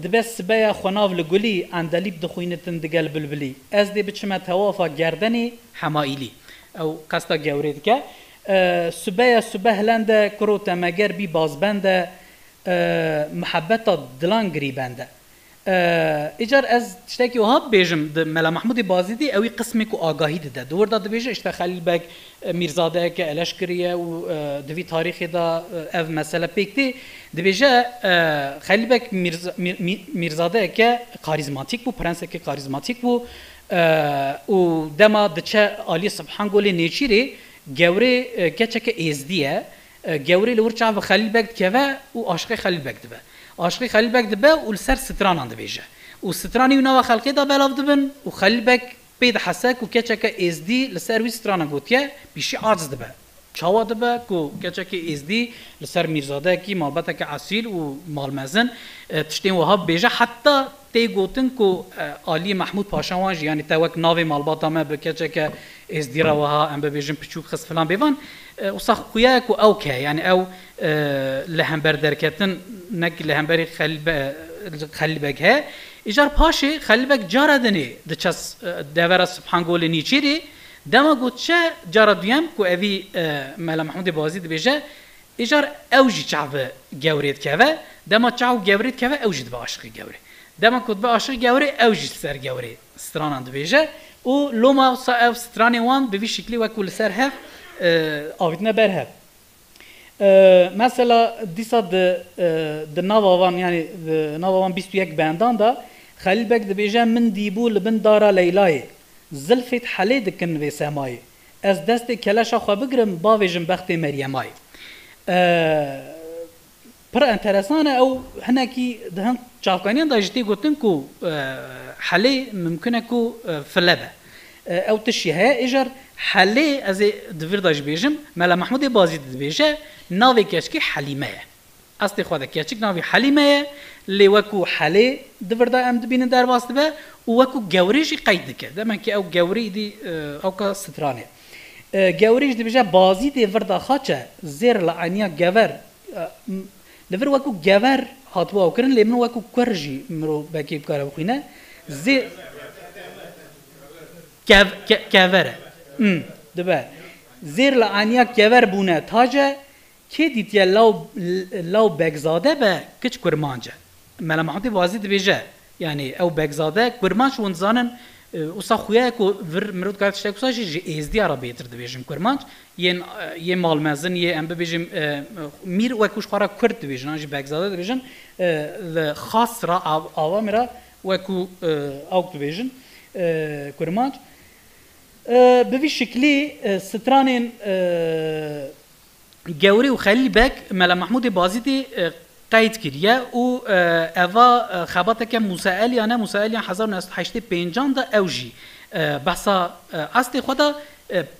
Dibe sibeya xwenav li gulî endelîb dixwînitin digel bilbilî. Ez dê biçime tewafa gerdenê hemaîlî. Ew qesta gewrê dike. Sibeya sibe hilende kiro temeger bî bazbende muhebbeta dilan girî bende. Îcar ez tiştekî wiha bêjim di Mela Mahmudê Bazî dî ew ê qismê ku agahî dide. Di wir de dibêje işte Xelîl Beg mîrzadeyeke eleş kiriye û di vî tarîxê da ev mesele pêk tê. Dibêje Xelîl Beg mîrzadeyeke karizmatîk bû, prenseke karizmatîk bû û dema diçe aliyê Subhangolê Nêçîrê gewrê keçeke êzdî ye. Gewrê li wir çav Xelîl Beg dikeve û aşiqê Xelîl Beg dibe. Aşiqê Xelîl Beg dibe û li ser stranan dibêje. Û stranî wî nava xelkê da belav dibin û Xelîl Beg pê dihesek û keçeke êzdî li ser wî strana gotiye pîşî aciz dibe. Çawa dibe ku keçeke êzdî li ser mîrzadeyekî malbateke esîl û malmezin tiştên wiha bêje heta tê gotin ku Alî Mahmud Paşa wan jî yanî te wek navê malbata me bi keçeke êzdî re wiha em bibêjin piçûk xis filan bêvan wisa xuya ku ew ke yani ew li hember derketin nek li hemberî Xelîl Beg he. Îcar paşê Xelîl Beg cara dinê diçe devera Subhangolê Nîçîrê dema gotçe cara duyem ku evî Mela Mahmudê Bazî dibêje îcar ew jî çav gewrê dikeve dema çav gewrê dikeve ew jî dibe aşiqê gewrê. Dema ku dibe aşiqê gewrê ew jî ser gewrê stranan dibêje û loma wisa ev stranê wan bi vî şiklî wekû li ser hev avîtine ber hev. Mesela dîsa di nava wan yani nava wan 21 bendan da Xelîl Beg dibêje min dîbû li bin dara Leylayê zilfê helê dikin vê semayê ez destê keleşa xwe bigirim bavê jin bextê Meryemayê. Pir enteresan e ew hinekî di hin çavkaniyan da jî tê gotin ku helê mümkün e ku file be. Ew tişî heye îjar helê ez ê di vir da jî bêjim Mela Mahmudê Bazî dibêje navê keçikî Helîme ye. Astê xwe de keçik navê Helîme ye lê wekû helê di vir da em dibînin derbas dibe û wekû gewrê jî qeyd dike. Demek ki ew gewrî dî ew ka stranê. Gewrê jî dibêje Bazî dê vir da xaçe zêr li aniya gever li vir wekû gever hatibû ew kirin lê min wekû kur jî mirov bekê bikare bixwîne zêr gever e. Dibe. Zêr li aniya gever bûne tace kê dîtiye law begzade be kiç kurmanc e. Mela Mahmudê Bazî dibêje yani ew begzade kurmanc hûn dizanin wisa xuya ku vir mirov dikare tiştek wisa jî ji êzdiya re bêtir dibêjin kurmanc yên malmezin yê em bibêjim mîr wekû ji xwe re Kurd dibêjin an jî begzade dibêjin li xas ra awamê re wekû ew dibêjin kurmanc. Bi vî şiklî stranên gewrê û Xelîl Beg Mela Mahmudê Bazî dê qeyd kiriye û eva xebateke Musa Eliyan e Musa Eliyan 1985 da ew jî behsa astê xwe da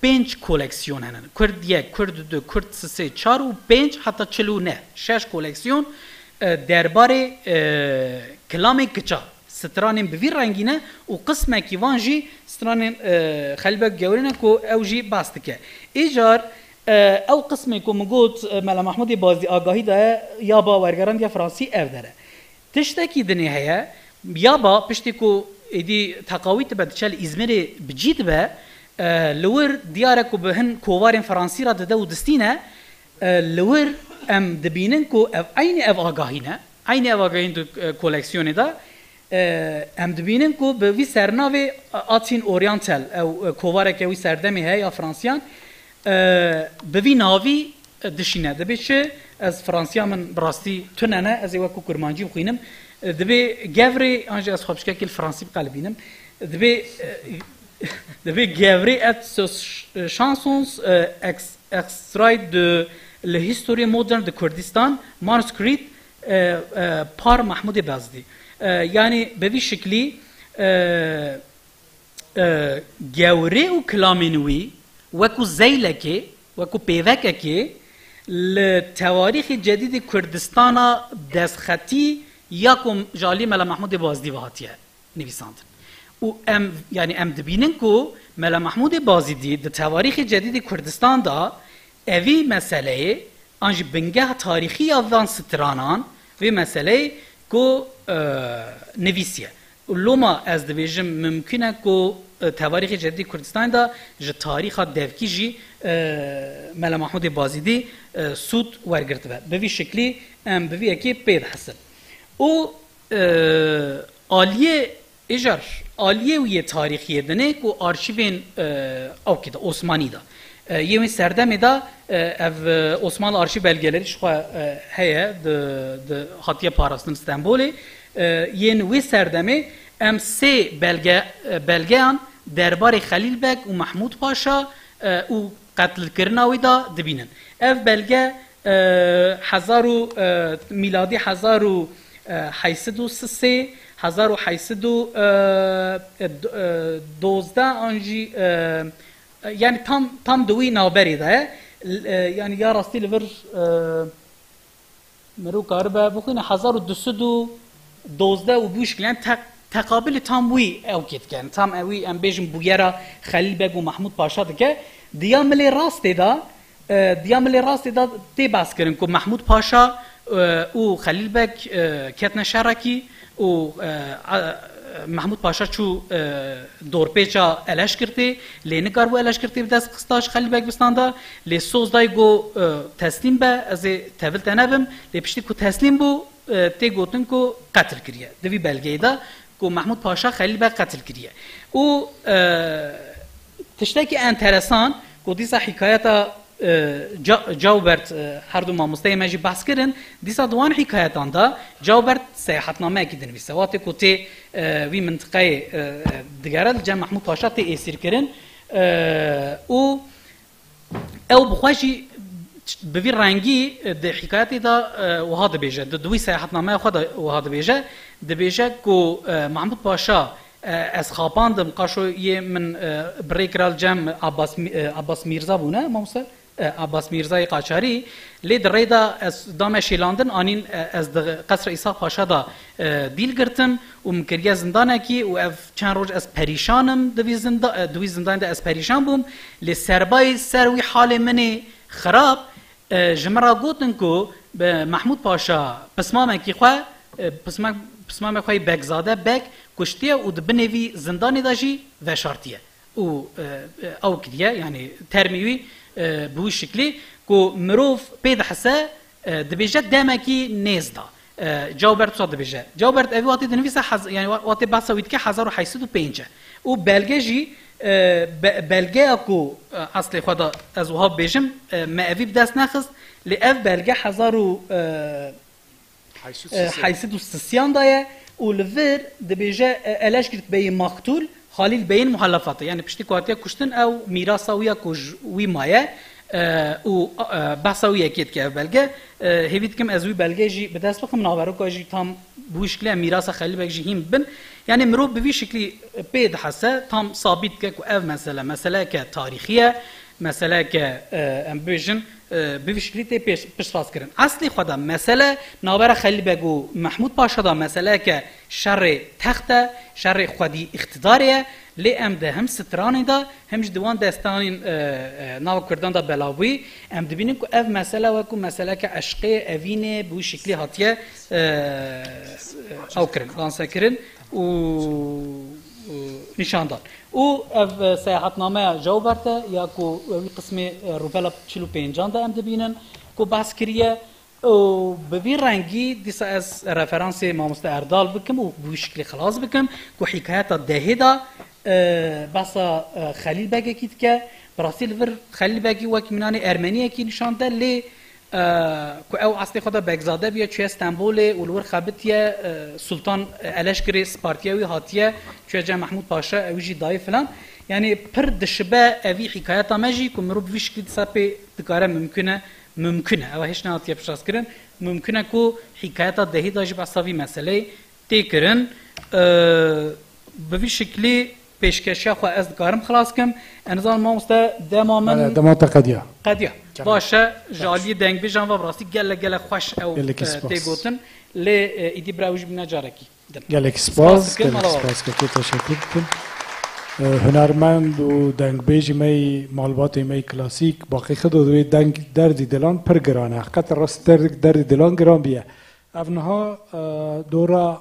5 koleksiyon henin. Kurd 1, Kurd 2, Kurd 3, 4 û 5 heta 49 6 koleksiyon درباره کلام کچا سترانین بوی رنگینه و قسمه کیوان جی سترانین خلیبه گورینه کو او جی باسته که ایجار او قسمه کو مگوت ملا محمود بازی آگاهی ده یا با ورگران یا فرانسی او داره تشتکی دنی هیا یا با پشتی کو ایدی تقاویت به دچل ازمیر بجید به لور دیاره کو بهن کووارین فرانسی را ده و دستینه لور ام دبینن کو عین او آگاهینه عین او آگاهین دو کولکسیون ده ام دبینن کو به وی سرناوی آتین اورینتال او کوواره که وی سردمی هی یا فرانسیان به وی ناوی دشینه دبی چه از فرانسیا من براستی تننه از وکو کرمانجی بخوینم دبی گوری آنجا از خوابشکه که فرانسی بقلبینم دبی گوری ات شانسونز extrait de l'histoire moderne de Kurdistan manuscrit par Mahmoud Bazdi yani به وی شکلی گوری و کلامینوی وکو زیلکی وکو پیوککی لتواریخ جدید کردستان دست خطی یاکم جالی ملا محمود بازدی وهاتیه نویساند و ام دبینن کو ملا محمود بازدی د تواریخ جدید کردستان دا اوی مسئله انج بنگه تاریخی آوان سترانان و مسئله کو نویسیه لوما از دویجم ممکنه کو تواریخ جدید کردستان دا ج تاریخ دوکی جی ملا محمود بازدی سود ورگرت به وی شکلی ام به وی اکی پید حسن او آلیه اجار آلیه وی تاریخی دنه کو آرشیوین او کده عثمانی دا یوین سردمی دا اف عثمان آرشیو belgeleri şu heye de hatiye parasının İstanbul'u yen ve serdemi em se belgean derbarê Xelîl Bek û Mahmud Paşa û qetlkirina wî da dibînin. Ev belge miladî 1803 1812 an jî yani tam da wî navberê de yani ya rastî li vir mirov karibe bixwîne 1212 û bu şekilde تقابل تام وی او کتکن تام اوی ام بیجم بویرا خلیل بگ و محمود پاشا دکه دیامل راست دا تی باس کرن کو محمود پاشا او خلیل بگ کتن شرکی او محمود پاشا چو دورپیچا الش کرتی لینکار و الش کرتی بدست قستاش خلیل بگ بستاندا لی سوز دای گو تسلیم به از تول تنبم لی پشتی کو تسلیم بو تی گوتن کو قتل کریه دوی بلگه دا کو محمود پاشا خلیل بگ قتل کریه او تشتکی انترسان کو دیسا حکایتا جاوبرت هر دو ماموستای مجی بحث کرن دیسا دوان حکایتان دا جاوبرت سیاحتنامه اکی دنویسه واتی کو تی وی منطقه دگره جا محمود پاشا تی ایسیر کرن او بخواشی به وی رنگی د حکایتی دا وها دبیجه د دوی سیاحتنامه خود وها دبیجه دبیجه کو محمود پاشا از خاپاندم قاشو یه من بریکرال جم عباس میرزا بونه ماموسه عباس میرزای قاچاری لی دریدا از دام شیلاندن آنین از قصر عیسی پاشا دا دیل گرتن و مکریه زندانه کی و اف چند روز از پریشانم دوی زندان دا از پریشان بوم لی سربای سروی حال منی خراب جمرا گوتن کو به محمود پاشا پسمامه کی خواه پسمامه خواه بگزاده بگ کشتیه و دبنوی زندانی داجی و شارتیه او کدیه یعنی ترمیوی بوی شکلی کو مروف پید حسه دبیجه دمکی نیزدا جاوبرت صد دبیجه جاوبرت اوی واتی دنویسه یعنی واتی بحثا وید که 1805 و بلگه جی بلگه اکو اصلی خدا از وها بیجم ما اوی بدست نخست لی اف بلگه 1803 دایه و لفر دبیجه الاش کرد بی مقتول خلیل بین محلفاته یعنی پشتی کواتیا کشتن او میراسا ویا وی مایه و بحثا ویا کیت که بلگه هیوید کم از وی بلگه جی به دست بخم ناورو که جی تام بوی شکلی میراسا خلیل بگ جی هیم بن یعنی مرو به وی شکلی پید حسه تام ثابت که او مسئله که تاریخیه mesela ki em bejin bivişkili te pişfas kirin. Asli xweda mesele navbera Xelîl Beg û Mahmud Paşa da mesele ki şerrê texte, şerrê xwedî iktidariye lê em de hem stranê da hem ji diwan destanên nava Kurdan da belavî em dibînin ku ev mesele wekû mesele ki eşqê evînê bi wî şeklî hatiye ew kirin, lanse kirin û nişandan. û ev seyahatnameya Jawber'te ya ku wî qismê rûpela 45 da em dibînin ku behs kiriye û bi vî rengî dîsa ez referansê Mamoste Erdal bikim û bi wî şeklî xilas bikim ku hikayeta dehê da behsa Xelîl Begekî dike bi rastî li vir Xelîl Begî wekî minanê Ermeniyekî nîşan de lê ku ew aslê xwe da Begzade biye çûye Stenbolê û li wir xebitiye Sultan Eleşkirê Spartiya wî hatiye çûye Cem Mahmud Paşa ew jî dayê filan yani pir dişibe evî hikayeta me jî ku mirov bi vî şeklî dîsa pê dikare mümkün e ew hêj nehatiye piştazkirin mümkün e ku hikayeta dehî da jî behsa vî meseleyê tê kirin bi vî şeklî pêşkeşiya xwe ez dikarim xilas kim en zan mamoste dema min Demata qediya. qediya baş e ji aliyê dengbêjan ve bi rastî gelek xweş ew Gelekî spas. tê gotin lê îdî bira ew jî bîne carekî Gelek spas, dikim, gelek Allah spas. Kekê teşekkür dikim. Hunermend û dengbêjî me malbatê me klasîk baqî xwe wê deng derdî dilan pir giran e. Heqet rast derdî dilan giran biye. Ev niha dora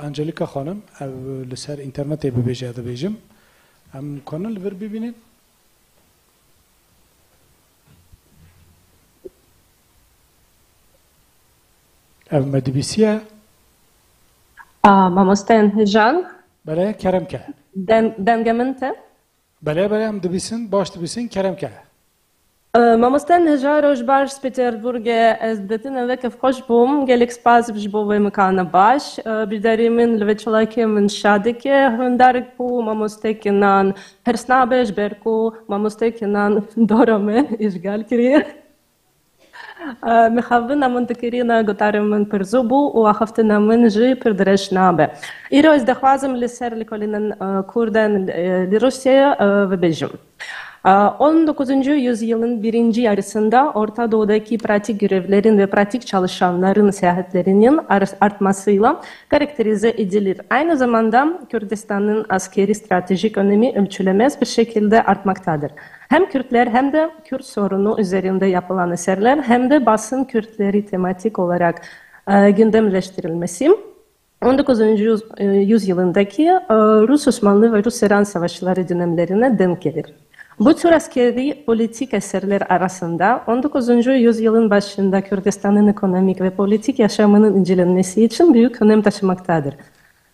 Angelika xanim ev li ser internetê bibêje dibêjim. Em kanin li vir bibînin? Ev me dibîsiye? Mamoste Enhijan, Bele kerem ke. dengemin te. Bele em dibîsin, baş dibîsin kerem ke. Mamoste Enhijan rojbar Peterburgê ez ditin vekef xweş bûm, gelek spas ji bo vê mikana baş. Bîrdarî min li vê çalakê min şadike hundarik bû mamostekî nan hirs nabe ji ber ku mamostekî nan dora me îşgal kiriye. Mixavina min dikirîne gotarên min pir zû bû û axiftina min jî pir dirêj nabe. Îro ez dixwazim li ser lêkolînên Kurdan li Rusyayê bibêjim. 19. yüzyılın birinci yarısında Orta Doğu'daki pratik görevlerin ve pratik çalışanların seyahatlerinin artmasıyla karakterize edilir. Aynı zamanda Kürdistan'ın askeri stratejik önemi ölçülemez bir şekilde artmaktadır. Hem Kürtler hem de Kürt sorunu üzerinde yapılan eserler hem de basın Kürtleri tematik olarak gündemleştirilmesi 19. yüzyılındaki Rus Osmanlı ve Rus-İran savaşları dönemlerine denk gelir. Bu tür askeri politik eserler arasında 19. yüzyılın başında Kürdistan'ın ekonomik ve politik yaşamının incelenmesi için büyük önem taşımaktadır.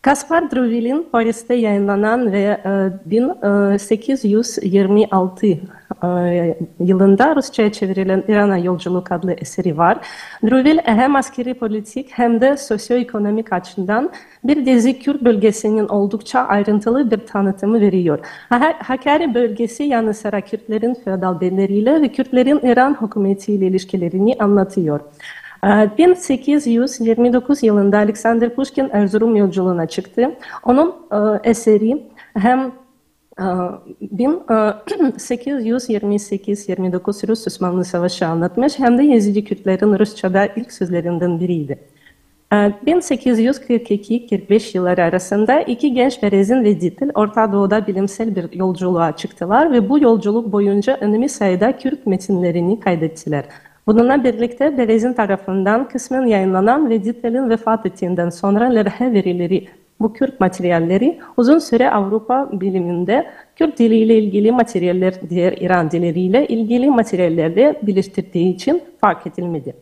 Kaspar Druvil'in Paris'te yayınlanan ve 1826 yılında Rusça'ya çevrilen İran'a Yolculuk adlı eseri var. Druvil hem askeri politik hem de sosyoekonomik açıdan bir dizi Kürt bölgesinin oldukça ayrıntılı bir tanıtımı veriyor. Hakkari bölgesi yanı sıra Kürtlerin feodal beyleriyle ve Kürtlerin İran hükümetiyle ilişkilerini anlatıyor. 1829 yılında Alexander Pushkin Erzurum yolculuğuna çıktı. Onun eseri hem 1828-29 Rus-Osmanlı Savaşı anlatmış hem de Yezidi Kürtlerin Rusça'da ilk sözlerinden biriydi. 1842-45 yılları arasında iki genç Berezin ve Ditil Orta Doğu'da bilimsel bir yolculuğa çıktılar ve bu yolculuk boyunca önemli sayıda Kürt metinlerini kaydettiler. Bununla birlikte Berezin tarafından kısmen yayınlanan ve Ditel'in vefat ettiğinden sonra levhe verileri bu Kürt materyalleri uzun süre Avrupa biliminde Kürt diliyle ilgili materyaller diğer İran dilleriyle ilgili materyallerle birleştirdiği için fark edilmedi.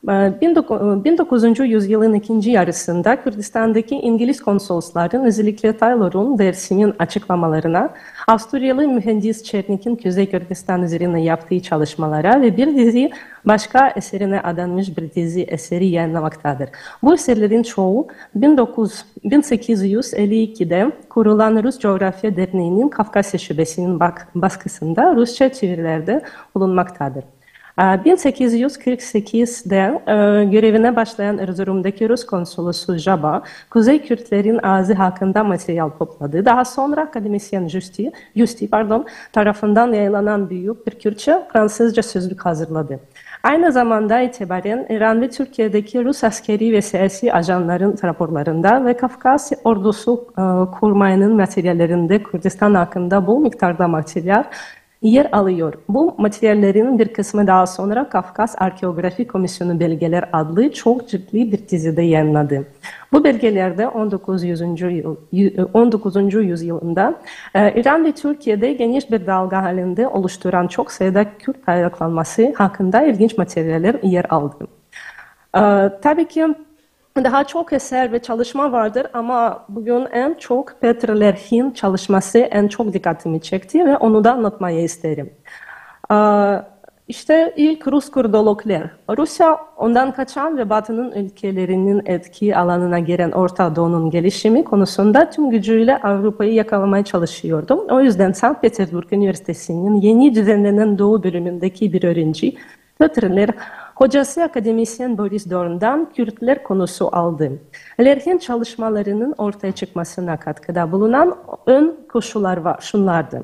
19. yüzyılın ikinci yarısında Kürdistan'daki İngiliz konsolosların özellikle Taylor'un Dersim'in açıklamalarına, Avusturyalı mühendis Çernik'in Kuzey Kürdistan üzerine yaptığı çalışmalara ve bir dizi başka eserine adanmış bir dizi eseri yayınlamaktadır. Bu eserlerin çoğu 1852'de kurulan Rus Coğrafya Derneği'nin Kafkasya Şubesi'nin baskısında Rusça çevirilerde bulunmaktadır. 1848'de görevine başlayan Erzurum'daki Rus konsolosu Jaba, Kuzey Kürtlerin ağzı hakkında materyal topladı. Daha sonra akademisyen Justi tarafından yayınlanan büyük bir Kürtçe, Fransızca sözlük hazırladı. Aynı zamanda itibaren İran ve Türkiye'deki Rus askeri ve siyasi ajanların raporlarında ve Kafkas ordusu kurmayının materyallerinde Kürdistan hakkında bol miktarda materyal yer alıyor. Bu materyallerin bir kısmı daha sonra Kafkas Arkeografi Komisyonu Belgeler adlı çok ciddi bir dizide yayınladı. Bu belgelerde 19. yüzyılında İran ve Türkiye'de geniş bir dalga halinde oluşturan çok sayıda Kürt ayaklanması hakkında ilginç materyaller yer aldı. Tabii ki daha çok eser ve çalışma vardır ama bugün en çok Petr Lerhin çalışması en çok dikkatimi çekti ve onu da anlatmayı isterim. İşte ilk Rus Kurdologlar. Rusya ondan kaçan ve Batı'nın ülkelerinin etki alanına giren Orta Doğu'nun gelişimi konusunda tüm gücüyle Avrupa'yı yakalamaya çalışıyordu. O yüzden Sankt Petersburg Üniversitesi'nin yeni düzenlenen Doğu bölümündeki bir öğrenci, Petr hocası akademisyen Boris Dorn'dan Kürtler konusu aldı. Lerhin çalışmalarının ortaya çıkmasına katkıda bulunan ön koşullar şunlardı.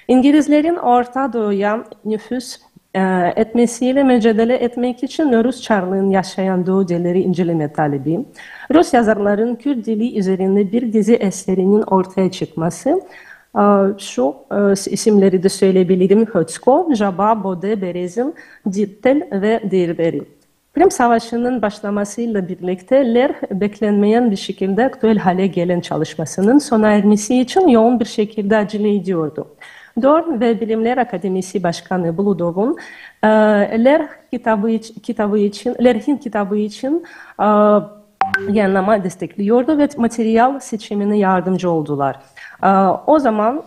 İngilizlerin Orta Doğu'ya nüfus etmesiyle mücadele etmek için Rus Çarlığın yaşayan Doğu dilleri inceleme talebi, Rus yazarların Kürt dili üzerinde bir dizi eserinin ortaya çıkması, şu isimleri de söyleyebilirim: Hötzko, Jaba, Bode, Berezin, Dittel ve diğerleri. Kırım Savaşı'nın başlamasıyla birlikte Ler beklenmeyen bir şekilde aktüel hale gelen çalışmasının sona ermesi için yoğun bir şekilde acele ediyordu. Dorn ve Bilimler Akademisi Başkanı Bludov'un Lerhin kitabı için yayınlama destekliyordu ve materyal seçimine yardımcı oldular. O zaman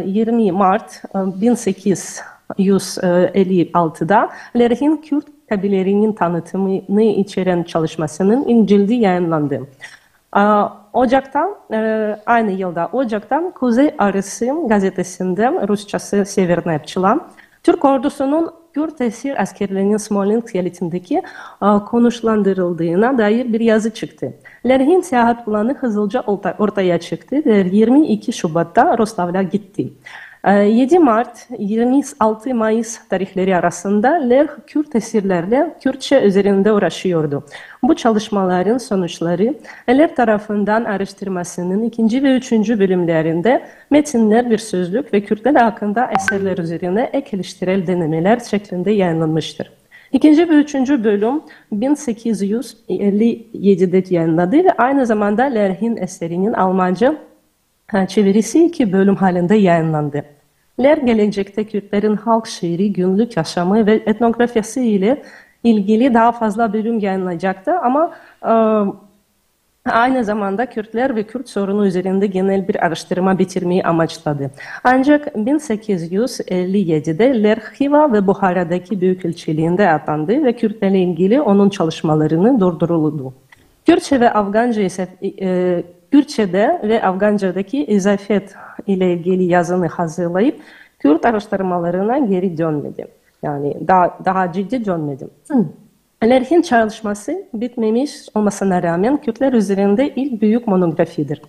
20 Mart 1856'da Lerhin Kürt kabilelerinin tanıtımını içeren çalışmasının ilk cildi yayınlandı. Ocak'tan Kuzey Arısı gazetesinde Rusçası Severna Pçılan, Türk ordusunun Kürt esir askerlerinin Smolensk eyaletindeki konuşlandırıldığına dair bir yazı çıktı. Lerhin seyahat planı hızlıca ortaya çıktı ve 22 Şubat'ta Roslav'a gitti. 7 Mart 26 Mayıs tarihleri arasında Ler Kürt esirlerle Kürtçe üzerinde uğraşıyordu. Bu çalışmaların sonuçları Ler tarafından araştırmasının 2. ve 3. bölümlerinde metinler bir sözlük ve Kürtler hakkında eserler üzerine ek eleştirel denemeler şeklinde yayınlanmıştır. 2. ve 3. bölüm 1857'de yayınladı ve aynı zamanda Lerhin eserinin Almanca çevirisi 2 bölüm halinde yayınlandı. Ler gelecekte Kürtlerin halk şiiri, günlük yaşamı ve etnografyası ile ilgili daha fazla bölüm yayınlayacaktı ama aynı zamanda Kürtler ve Kürt sorunu üzerinde genel bir araştırma bitirmeyi amaçladı. Ancak 1857'de Ler Xiva ve Buhara'daki büyükelçiliğinde atandı ve Kürtlerle ilgili onun çalışmalarını durduruldu. Kürtçe'de ve Afganca'daki izafiyet ile ilgili yazını hazırlayıp Kürt araştırmalarına geri dönmedi. Yani daha ciddi dönmedi. Lerhin çalışması bitmemiş olmasına rağmen Kürtler üzerinde ilk büyük monografidir.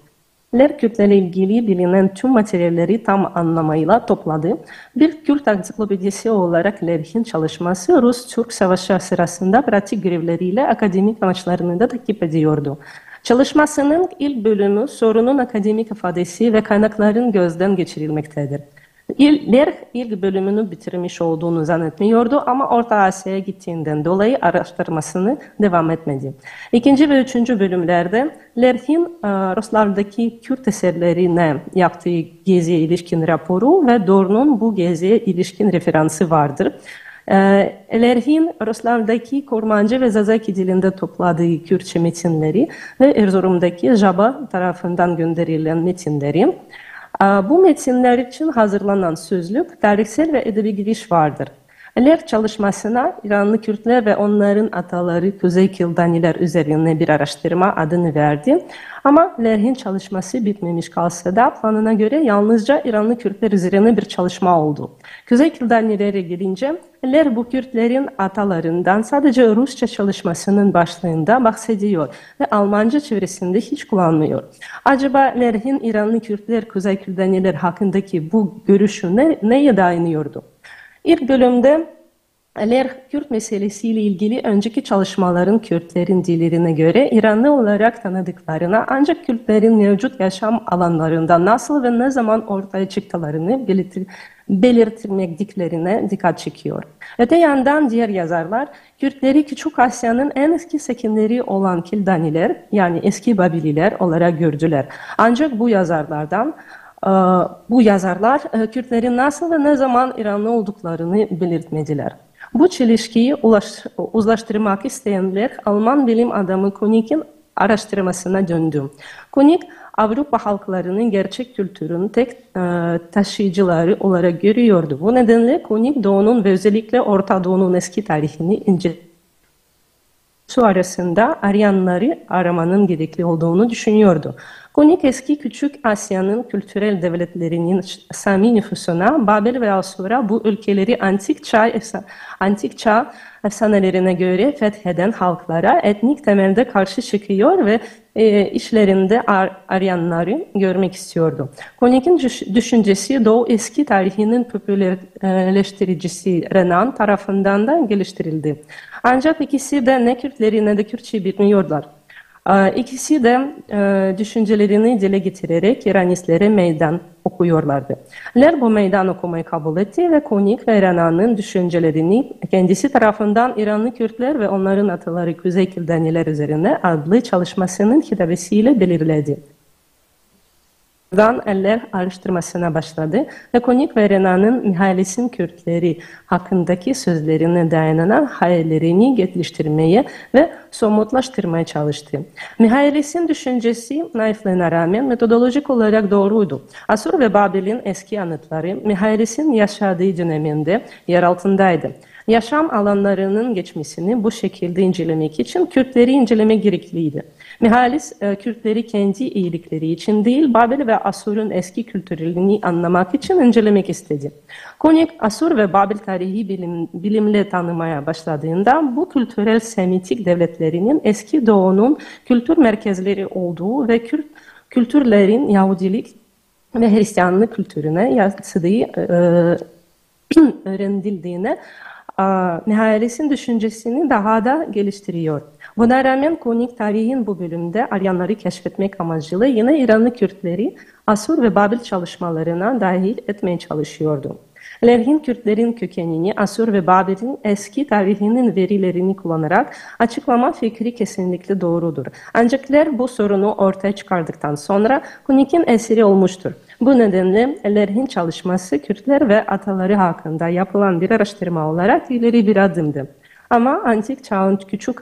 Ler Kürtlerle ilgili bilinen tüm materyalleri tam anlamıyla topladı. Bir Kürt ansiklopedisi olarak Lerhin çalışması Rus-Türk Savaşı sırasında pratik görevleriyle akademik amaçlarını da takip ediyordu. Çalışmasının ilk bölümü sorunun akademik ifadesi ve kaynakların gözden geçirilmektedir. Ler ilk bölümünü bitirmiş olduğunu zannetmiyordu ama Orta Asya'ya gittiğinden dolayı araştırmasını devam etmedi. 2. ve 3. bölümlerde Lerhin Ruslardaki Kürt eserlerine yaptığı geziye ilişkin raporu ve Dorn'un bu geziye ilişkin referansı vardır. Lerhin Ruslardaki Kurmancı ve Zazaki dilinde topladığı Kürtçe metinleri ve Erzurum'daki Jaba tarafından gönderilen metinleri. Bu metinler için hazırlanan sözlük, tarihsel ve edebi giriş vardır. Ler çalışmasına İranlı Kürtler ve onların ataları Kuzey Kildaniler üzerine bir araştırma adını verdi. Ama Ler'in çalışması bitmemiş kalsa da planına göre yalnızca İranlı Kürtler üzerine bir çalışma oldu. Kuzey Kildanilere gelince Ler bu Kürtlerin atalarından sadece Rusça çalışmasının başlığında bahsediyor ve Almanca çevresinde hiç kullanmıyor. Acaba Ler'in İranlı Kürtler, Kuzey Kildaniler hakkındaki bu görüşü neye dayanıyordu? İlk bölümde Ler Kürt meselesiyle ilgili önceki çalışmaların Kürtlerin dillerine göre İranlı olarak tanıdıklarına ancak Kürtlerin mevcut yaşam alanlarında nasıl ve ne zaman ortaya çıktıklarını belirtmekdiklerine dikkat çekiyor. Öte yandan diğer yazarlar Kürtleri Küçük Asya'nın en eski sakinleri olan Kildaniler yani eski Babililer olarak gördüler. Ancak bu yazarlar Kürtlerin nasıl ve ne zaman İranlı olduklarını belirtmediler. Bu çelişkiyi uzlaştırmak isteyenler Alman bilim adamı Konig'in araştırmasına döndü. Konig, Avrupa halklarının gerçek kültürün tek taşıyıcıları olarak görüyordu. Bu nedenle Konig Doğu'nun ve özellikle Orta Doğu'nun eski tarihini inceledi. Su arasında arayanları aramanın gerekli olduğunu düşünüyordu. Konik eski Küçük Asya'nın kültürel devletlerinin Sami nüfusuna, Babil ve Asur'a bu ülkeleri antik çağ efsanelerine göre fetheden halklara etnik temelde karşı çıkıyor ve işlerinde arayanları görmek istiyordu. Konik'in düşüncesi Doğu eski tarihinin popülerleştiricisi Renan tarafından da geliştirildi. Ancak ikisi de ne Kürtleri ne de Kürtçe bilmiyorlar. İkisi de düşüncelerini dile getirerek İranistlere meydan okuyorlardı. Ler bu meydan okumayı kabul etti ve Konig ve Renan'ın düşüncelerini kendisi tarafından İranlı Kürtler ve onların ataları Kuzey Kildaniler üzerine adlı çalışmasının kitabesiyle belirledi. Eller araştırmasına başladı ve Konig ve Renan'ın Mihail'in Kürtleri hakkındaki sözlerine dayanarak hayallerini geliştirmeye ve somutlaştırmaya çalıştı. Mihail'in düşüncesi naifliğine rağmen metodolojik olarak doğruydu. Asur ve Babil'in eski anıtları Mihail'in yaşadığı döneminde yer altındaydı. Yaşam alanlarının geçmesini bu şekilde incelemek için Kürtleri incelemek gerekliydi. Mihalis, Kürtleri kendi iyilikleri için değil, Babil ve Asur'un eski kültürlerini anlamak için incelemek istedi. Konig, Asur ve Babil tarihi bilimle tanımaya başladığında bu kültürel Semitik devletlerinin eski Doğu'nun kültür merkezleri olduğu ve kültürlerin Yahudilik ve Hristiyanlık kültürüne yansıdığı öğrenildiğine Mihail'in düşüncesini daha da geliştiriyor. Buna rağmen Konig tarihin bu bölümde Aryanları keşfetmek amacıyla yine İranlı Kürtleri Asur ve Babil çalışmalarına dahil etmeye çalışıyordu. Ler'in Kürtlerin kökenini Asur ve Babil'in eski tarihinin verilerini kullanarak açıklama fikri kesinlikle doğrudur. Ancak Ler bu sorunu ortaya çıkardıktan sonra Konig'in eseri olmuştur. Bu nedenle Ler'in çalışması Kürtler ve ataları hakkında yapılan bir araştırma olarak ileri bir adımdı. Ama antik çağın Küçük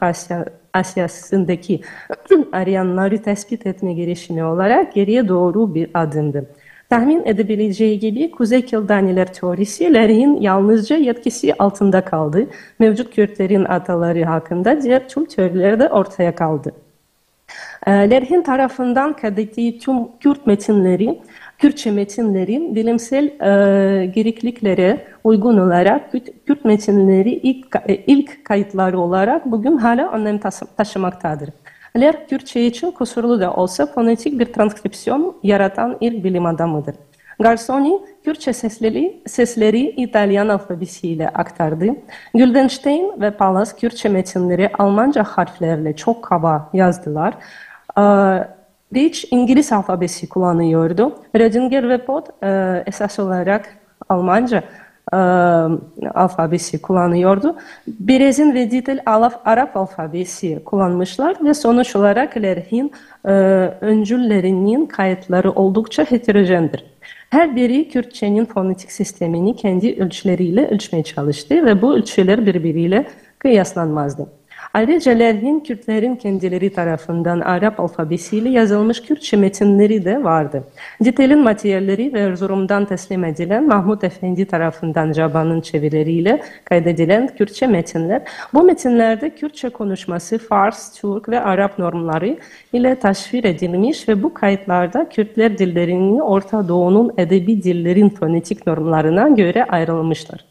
Asya'sındaki Aryanları tespit etme girişimi olarak geriye doğru bir adımdı. Tahmin edebileceği gibi Kuzey Kildaniler teorisi Ler'in yalnızca yetkisi altında kaldı. Mevcut Kürtlerin ataları hakkında diğer tüm teoriler de ortaya kaldı. Ler'in tarafından kaydettiği tüm Kürtçe metinleri bilimsel gerekliliklere uygun olarak Kürt metinleri ilk kayıtları olarak bugün hala önem taşımaktadır. Ler Kürtçe için kusurlu da olsa fonetik bir transkripsiyon yaratan ilk bilim adamıdır. Garsoni Kürtçe sesleri İtalyan alfabesiyle aktardı. Güldenstein ve Pallas Kürtçe metinleri Almanca harflerle çok kaba yazdılar. Rich İngiliz alfabesi kullanıyordu. Redinger ve Pot esas olarak Almanca alfabesi kullanıyordu. Berezin ve Dittel Arap alfabesi kullanmışlar ve sonuç olarak Ler'in öncüllerinin kayıtları oldukça heterojendir. Her biri Kürtçenin fonetik sistemini kendi ölçüleriyle ölçmeye çalıştı ve bu ölçüler birbiriyle kıyaslanmazdı. Ayrıca Lerhin Kürtlerin kendileri tarafından Arap alfabesiyle yazılmış Kürtçe metinleri de vardı. Ditel'in materyalleri ve Erzurum'dan teslim edilen Mahmut Efendi tarafından Caban'ın çevirileriyle kaydedilen Kürtçe metinler. Bu metinlerde Kürtçe konuşması Fars, Türk ve Arap normları ile tasvir edilmiş ve bu kayıtlarda Kürtler dillerini Orta Doğu'nun edebi dillerin fonetik normlarına göre ayrılmışlar.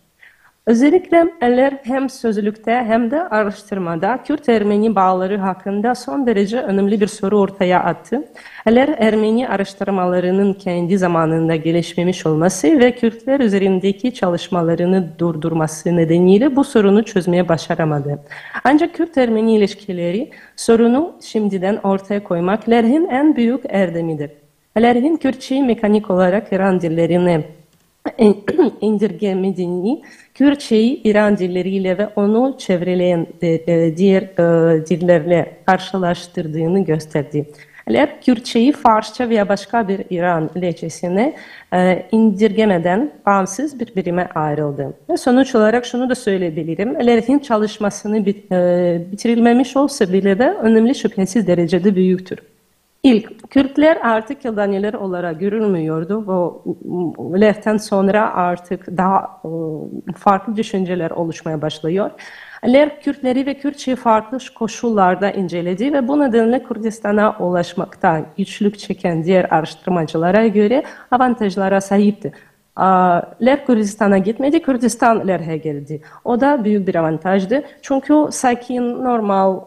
Özellikle eller hem sözlükte hem de araştırmada Kürt-Ermeni bağları hakkında son derece önemli bir soru ortaya attı. Eller Ermeni araştırmalarının kendi zamanında gelişmemiş olması ve Kürtler üzerindeki çalışmalarını durdurması nedeniyle bu sorunu çözmeye başaramadı. Ancak Kürt-Ermeni ilişkileri sorunu şimdiden ortaya koymak Lerhin en büyük erdemidir. Lerhin Kürtçeyi mekanik olarak İran dillerine indirgemediğini, Kürtçeyi İran dilleriyle ve onu çevreleyen diğer dillerle karşılaştırdığını gösterdi. Eğer Kürtçeyi Farsça veya başka bir İran lehçesine indirgemeden bağımsız bir birime ayrıldı. Ve sonuç olarak şunu da söyleyebilirim. Lerhin çalışmasını bitirilmemiş olsa bile de önemli şüphesiz derecede büyüktür. İlk, Kürtler artık Yıldaniler olarak görülmüyordu ve Leh'ten sonra artık daha farklı düşünceler oluşmaya başlıyor. Ler Kürtleri ve Kürtçeyi farklı koşullarda inceledi ve bu nedenle Kürdistan'a ulaşmakta güçlük çeken diğer araştırmacılara göre avantajlara sahipti. Ler Kürdistan'a gitmedi, Kürdistan Ler'e geldi. O da büyük bir avantajdı. Çünkü sakin, normal,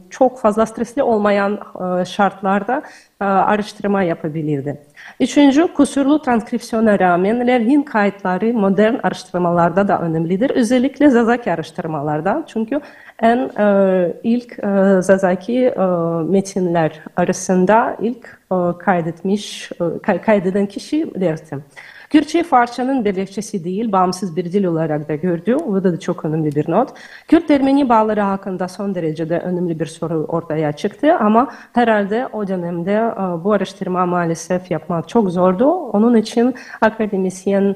çok fazla stresli olmayan şartlarda araştırma yapabilirdi. Üçüncü, kusurlu transkripsiyona rağmen Lerhin kayıtları modern araştırmalarda da önemlidir. Özellikle Zazaki araştırmalarda. Çünkü ilk Zazaki metinler arasında ilk kaydeden kişi Ler'ti. Kürtçeyi Farsçanın bir lehçesi değil, bağımsız bir dil olarak da gördü. Bu da çok önemli bir not. Kürt-Ermeni bağları hakkında son derecede önemli bir soru ortaya çıktı ama herhalde o dönemde bu araştırma maalesef yapmak çok zordu. Onun için akademisyen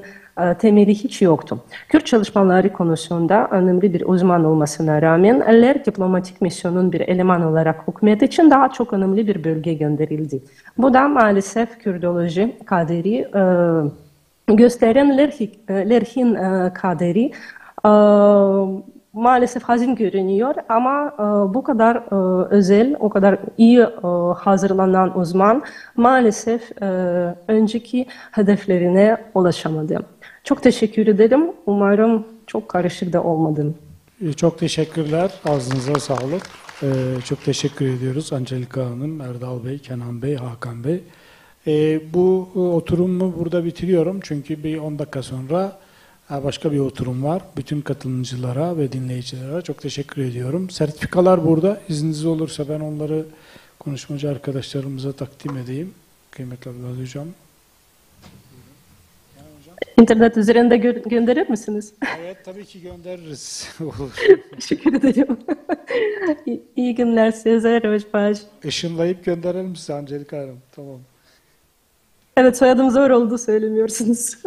temeli hiç yoktu. Kürt çalışmaları konusunda önemli bir uzman olmasına rağmen eller diplomatik misyonun bir eleman olarak hükümet için daha çok önemli bir bölge gönderildi. Bu da maalesef Kürdoloji kaderi gösteren Lerhin kaderi maalesef hazin görünüyor ama bu kadar özel, o kadar iyi hazırlanan uzman maalesef önceki hedeflerine ulaşamadı. Çok teşekkür ederim. Umarım çok karışık da olmadım. Çok teşekkürler. Ağzınıza sağlık. Çok teşekkür ediyoruz Angelika Hanım, Erdal Bey, Kenan Bey, Hakan Bey. Bu oturumu burada bitiriyorum çünkü bir 10 dakika sonra başka bir oturum var. Bütün katılımcılara ve dinleyicilere çok teşekkür ediyorum. Sertifikalar burada. İzniniz olursa ben onları konuşmacı arkadaşlarımıza takdim edeyim. Kıymetli Abdullah Hocam. İnternet üzerinde gönderir misiniz? Evet, tabii ki göndeririz. Teşekkür ederim. İyi günler size. Rojbaş. Işınlayıp gönderelim size Angelika Hanım. Tamam. Evet, soyadım zor oldu söylemiyorsunuz.